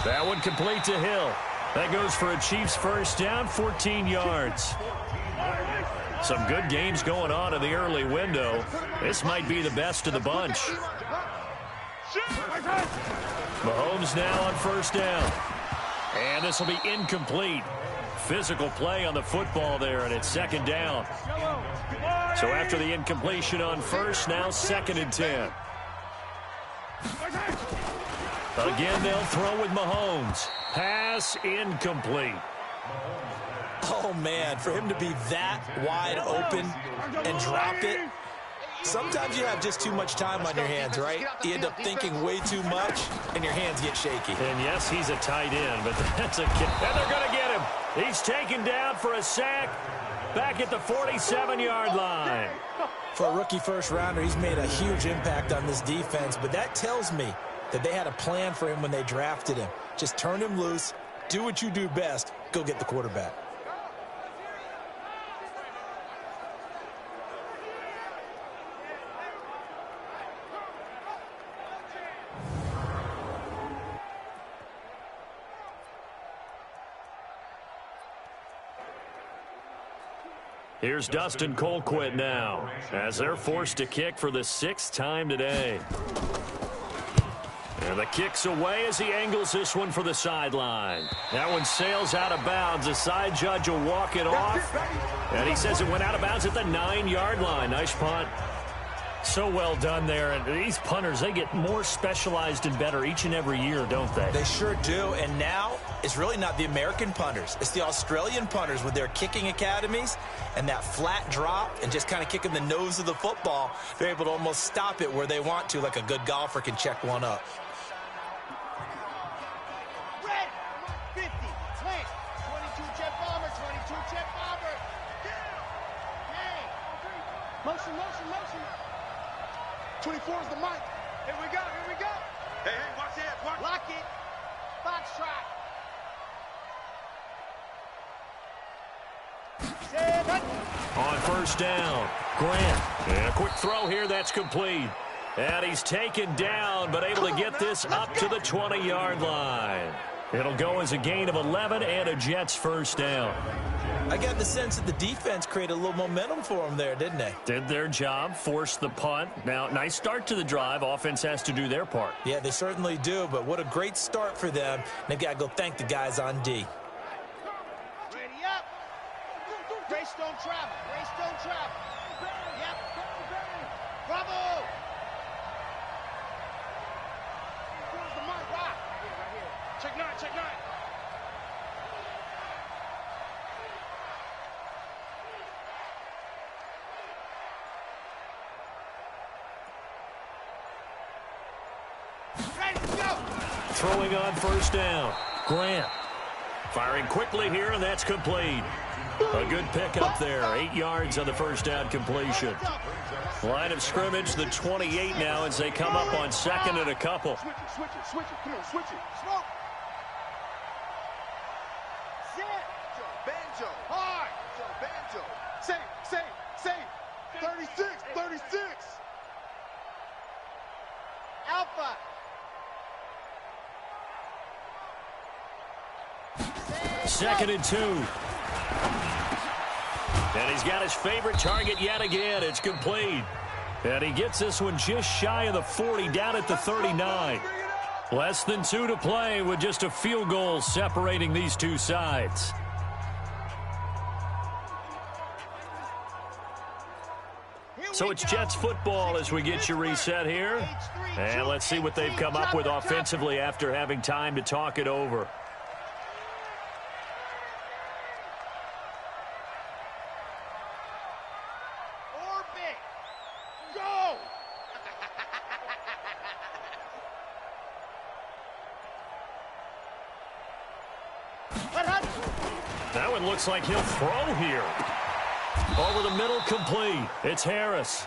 That one complete to Hill. That goes for a Chiefs first down, 14 yards. Some good games going on in the early window. This might be the best of the bunch. Mahomes now on first down. And this will be incomplete. Physical play on the football there, and it's 2nd down. So after the incompletion on first, now 2nd and 10. Again, they'll throw with Mahomes. Pass incomplete. Oh, man, for him to be that wide open and drop it. Sometimes you have just too much time on your hands, right? You end up thinking way too much, and your hands get shaky. And yes, he's a tight end, but that's a kid. And they're going to get him. He's taken down for a sack back at the 47-yard line. For a rookie first-rounder, he's made a huge impact on this defense, but that tells me that they had a plan for him when they drafted him. Just turn him loose, do what you do best, go get the quarterback. Here's Dustin Colquitt now as they're forced to kick for the 6th time today. And the kick's away as he angles this one for the sideline. That one sails out of bounds. The side judge will walk it off. And he says it went out of bounds at the 9-yard line. Nice punt. So well done there. And these punters, they get more specialized and better each and every year, don't they? They sure do. And now it's really not the American punters. It's the Australian punters with their kicking academies and that flat drop and just kind of kicking the nose of the football. They're able to almost stop it where they want to, like a good golfer can check one up. 50, 20, 22 jet bomber, 22 jet bomber. Hey, motion, motion, motion. 24 is the mic. Here we go, here we go. Hey, hey, watch it, watch. Lock it. Box trot. On first down, Grant. And a quick throw here that's complete. And he's taken down, but able to get this up to the 20-yard line. It'll go as a gain of 11 and a Jets first down. I got the sense that the defense created a little momentum for them there, didn't they? Did their job, forced the punt. Now, nice start to the drive. Offense has to do their part. Yeah, they certainly do, but what a great start for them. They've got to go thank the guys on D. Ready up. Race don't travel. Race don't travel. Yep. Bravo. Where's the mic? Right here. Check 9, check 9. Throwing on first down, Grant. Firing quickly here, and that's complete. A good pickup there, 8 yards on the first down completion. Line of scrimmage, the 28 now as they come up on second and a couple. Switch it, switch it, switch it. Come on, switch it. Smoke. Set. Banjo. Hard. Banjo. Save. 36, 36. Alpha. Second and 2. And he's got his favorite target yet again. It's complete. And he gets this one just shy of the 40, down at the 39. Less than 2 to play with just a field goal separating these two sides. So it's Jets football as we get you reset here. And let's see what they've come up with offensively after having time to talk it over. That one looks like he'll throw here. Over the middle, complete. It's Harris.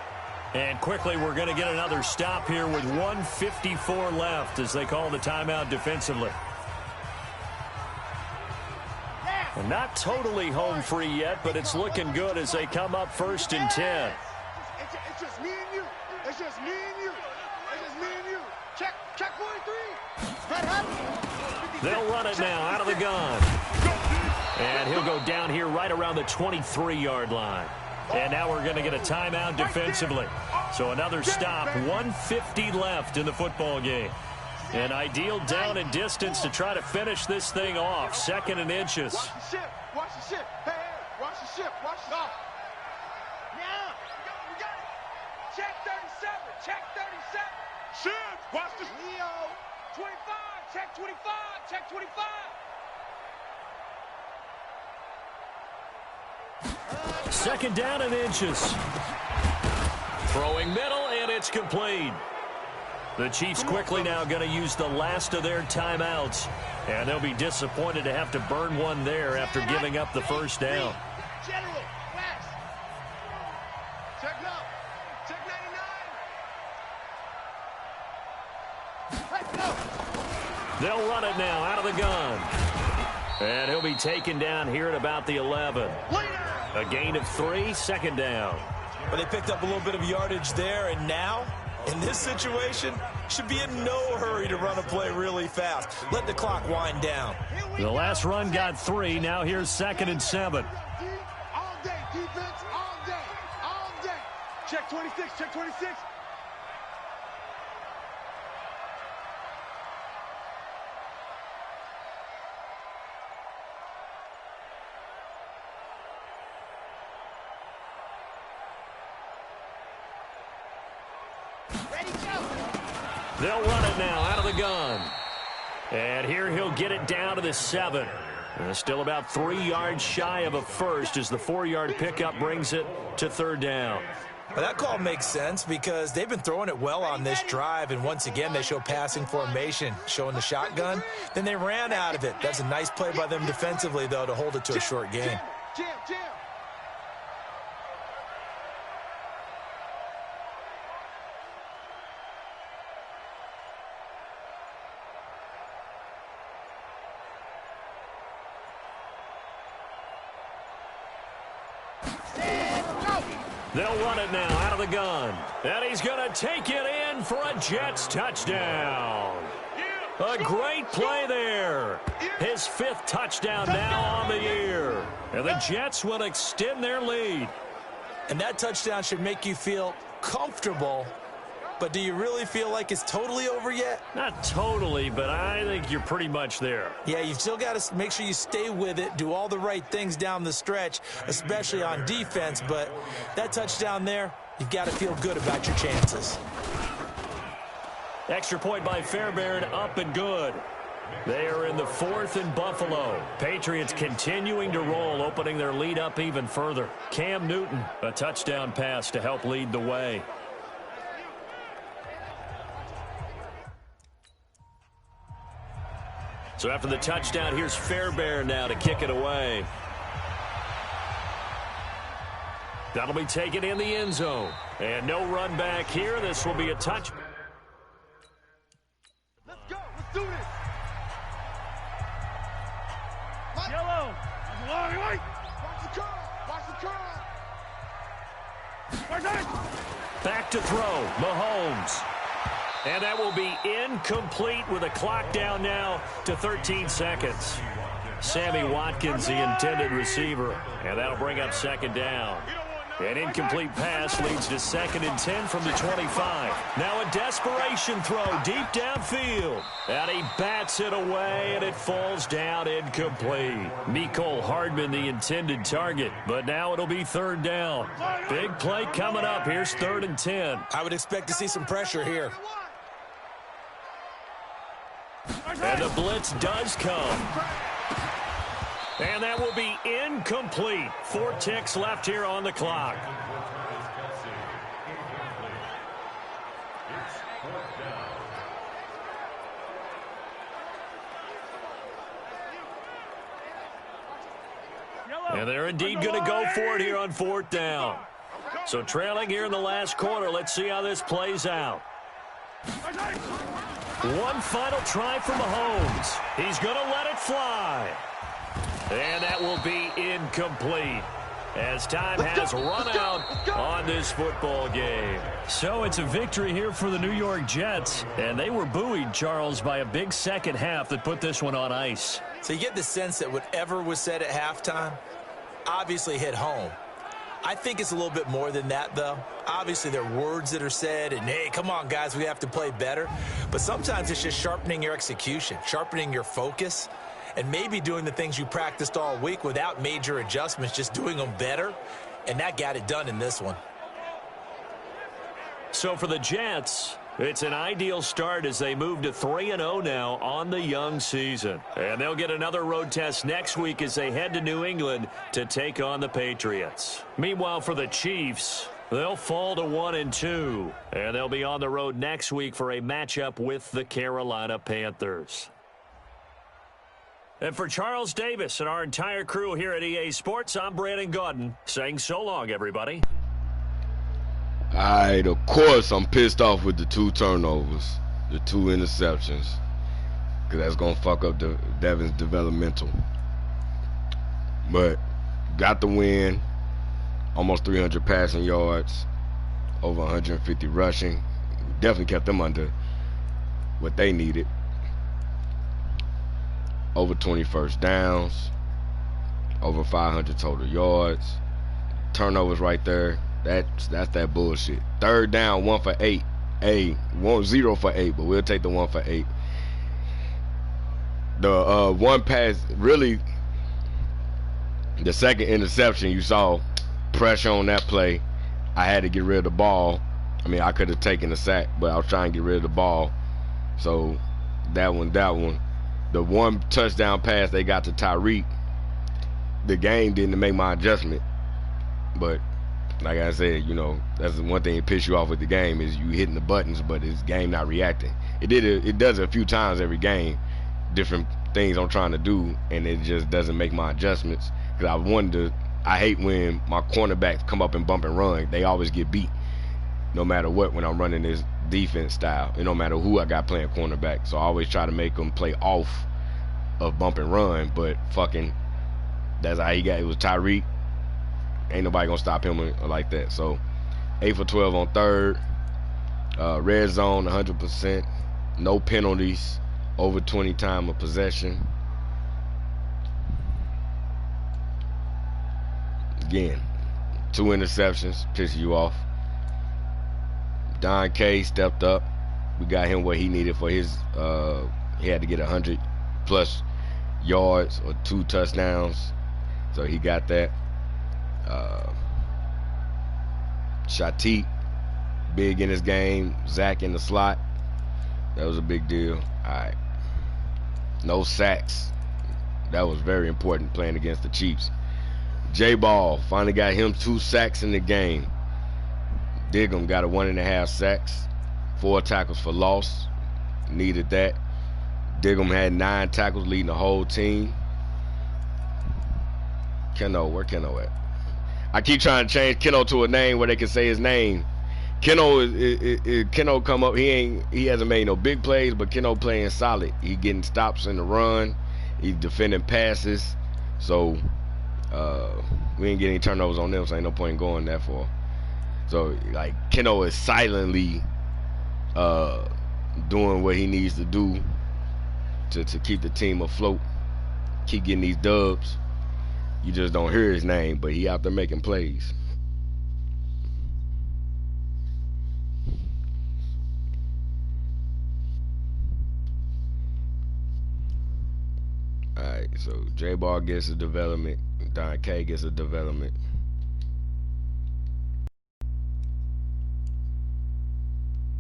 And quickly, we're going to get another stop here with 1:54 left as they call the timeout defensively. And not totally home free yet, but it's looking good as they come up 1st and 10. It's just me and you. It's just me and you. It's just me and you. Check 43. They'll run it now out of the gun. And he'll go down here right around the 23-yard line. And now we're going to get a timeout defensively. So another stop, 1:50 left in the football game. An ideal down and distance to try to finish this thing off. 2nd and inches. Watch the ship. Watch the ship. Hey, watch the ship. Watch the ship. Now. We got it. Check 37. Check 37. Ship. Watch the Leo. 25. Check 25. Check 25. Second down and inches. Throwing middle, and it's complete. The Chiefs quickly now going to use the last of their timeouts. And they'll be disappointed to have to burn one there after giving up the first down. General, West. Check no. Check 99. No. They'll run it now out of the gun. And he'll be taken down here at about the 11. A gain of 3, 2nd down. Well, they picked up a little bit of yardage there, and now, in this situation, should be in no hurry to run a play really fast. Let the clock wind down. The last run got 3. Now here's 2nd and 7. All day, defense. Check 26, check 26. They'll run it now out of the gun. And here he'll get it down to the 7. Still about 3 yards shy of a first as the 4-yard pickup brings it to 3rd down. Well, that call makes sense because they've been throwing it well on this drive, and once again they show passing formation, showing the shotgun. Then they ran out of it. That's a nice play by them defensively, though, to hold it to a short gain. Jam. They'll run it now out of the gun. And he's going to take it in for a Jets touchdown. A great play there. His 5th touchdown now on the year. And the Jets will extend their lead. And that touchdown should make you feel comfortable. But do you really feel like it's totally over yet? Not totally, but I think you're pretty much there. Yeah, you've still got to make sure you stay with it, do all the right things down the stretch, especially on defense. But that touchdown there, you've got to feel good about your chances. Extra point by Fairbairn, up and good. They are in the 4th and Buffalo. Patriots continuing to roll, opening their lead up even further. Cam Newton, a touchdown pass to help lead the way. So after the touchdown, here's Fairbairn now to kick it away. That'll be taken in the end zone. And no run back here. This will be a touch. Let's go. Let's do this. Yellow. White. Watch the curl. Back to throw. Mahomes. And that will be incomplete with a clock down now to 13 seconds. Sammy Watkins, the intended receiver. And that'll bring up 2nd down. An incomplete pass leads to 2nd and 10 from the 25. Now a desperation throw deep downfield. And he bats it away, and it falls down incomplete. Mecole Hardman, the intended target. But now it'll be 3rd down. Big play coming up. Here's 3rd and 10. I would expect to see some pressure here. And the blitz does come. And that will be incomplete. 4 ticks left here on the clock. And they're indeed going to go for it here on 4th down. So trailing here in the last quarter. Let's see how this plays out. One final try for Mahomes. He's going to let it fly. And that will be incomplete as time has run out on this football game. So it's a victory here for the New York Jets. And they were buoyed, Charles, by a big second half that put this one on ice. So you get the sense that whatever was said at halftime obviously hit home. I think it's a little bit more than that, though. Obviously, there are words that are said, and, hey, come on, guys, we have to play better. But sometimes it's just sharpening your execution, sharpening your focus, and maybe doing the things you practiced all week without major adjustments, just doing them better. And that got it done in this one. So for the Jets, it's an ideal start as they move to 3-0 now on the young season. And they'll get another road test next week as they head to New England to take on the Patriots. Meanwhile, for the Chiefs, they'll fall to 1-2. And they'll be on the road next week for a matchup with the Carolina Panthers. And for Charles Davis and our entire crew here at EA Sports, I'm Brandon Gaudin saying so long, everybody. All right, of course, I'm pissed off with the 2 turnovers, the 2 interceptions, because that's going to fuck up Devin's developmental. But got the win, almost 300 passing yards, over 150 rushing. Definitely kept them under what they needed. Over 20 first downs, over 500 total yards. Turnovers right there. That's that bullshit. Third down, 1 for 8. 0 for 8, but we'll take the 1 for 8. The one pass, really, the second interception, you saw pressure on that play. I had to get rid of the ball. I mean, I could have taken the sack, but I was trying to get rid of the ball. So that one. The one touchdown pass they got to Tyreek, the game didn't make my adjustment. But like I said, you know, that's the one thing that pisses you off with the game is you hitting the buttons, but it's game not reacting. It does it a few times every game, different things I'm trying to do, and it just doesn't make my adjustments. Because I hate when my cornerbacks come up and bump and run. They always get beat, no matter what, when I'm running this defense style. And no matter who I got playing cornerback. So I always try to make them play off of bump and run, but fucking, that's how he got. It was Tyreek. Ain't nobody gonna stop him like that. So 8 for 12 on third. Red zone 100%. No penalties. Over 20 time of possession. Again, 2 interceptions, piss you off. Don K stepped up. We got him what he needed for his. He had to get 100 plus yards or 2 touchdowns, so he got that. Shatik, big in his game. Zach in the slot. That was a big deal. All right. No sacks. That was very important playing against the Chiefs. J-Ball finally got him 2 sacks in the game. Diggum got a 1.5 sacks. 4 tackles for loss. Needed that. Diggum had 9 tackles, leading the whole team. Keno, where Keno at? I keep trying to change Keno to a name where they can say his name. Keno come up. He hasn't made no big plays, but Keno playing solid. He getting stops in the run. He's defending passes. So we ain't getting any turnovers on them, so ain't no point in going that far. So like Keno is silently doing what he needs to do to keep the team afloat, keep getting these dubs. You just don't hear his name, but he out there making plays. Alright, so J-Ball gets a development. Don K gets a development.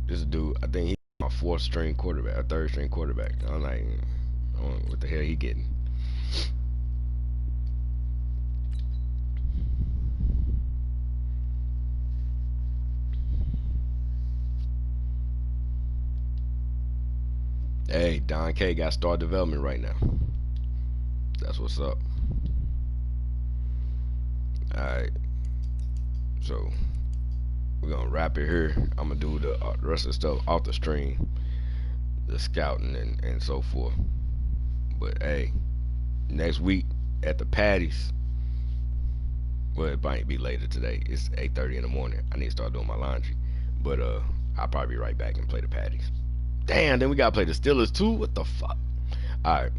This dude, I think he's my 4th string quarterback, or 3rd string quarterback. I'm like, what the hell he getting? Hey, Don K got star development right now. That's what's up. Alright. So, we're going to wrap it here. I'm going to do the rest of the stuff off the stream. The scouting and so forth. But, hey, next week at the Patties. Well, it might be later today. It's 8:30 in the morning. I need to start doing my laundry. But, I'll probably be right back and play the Patties. Damn, then we got to play the Steelers too? What the fuck? Alright.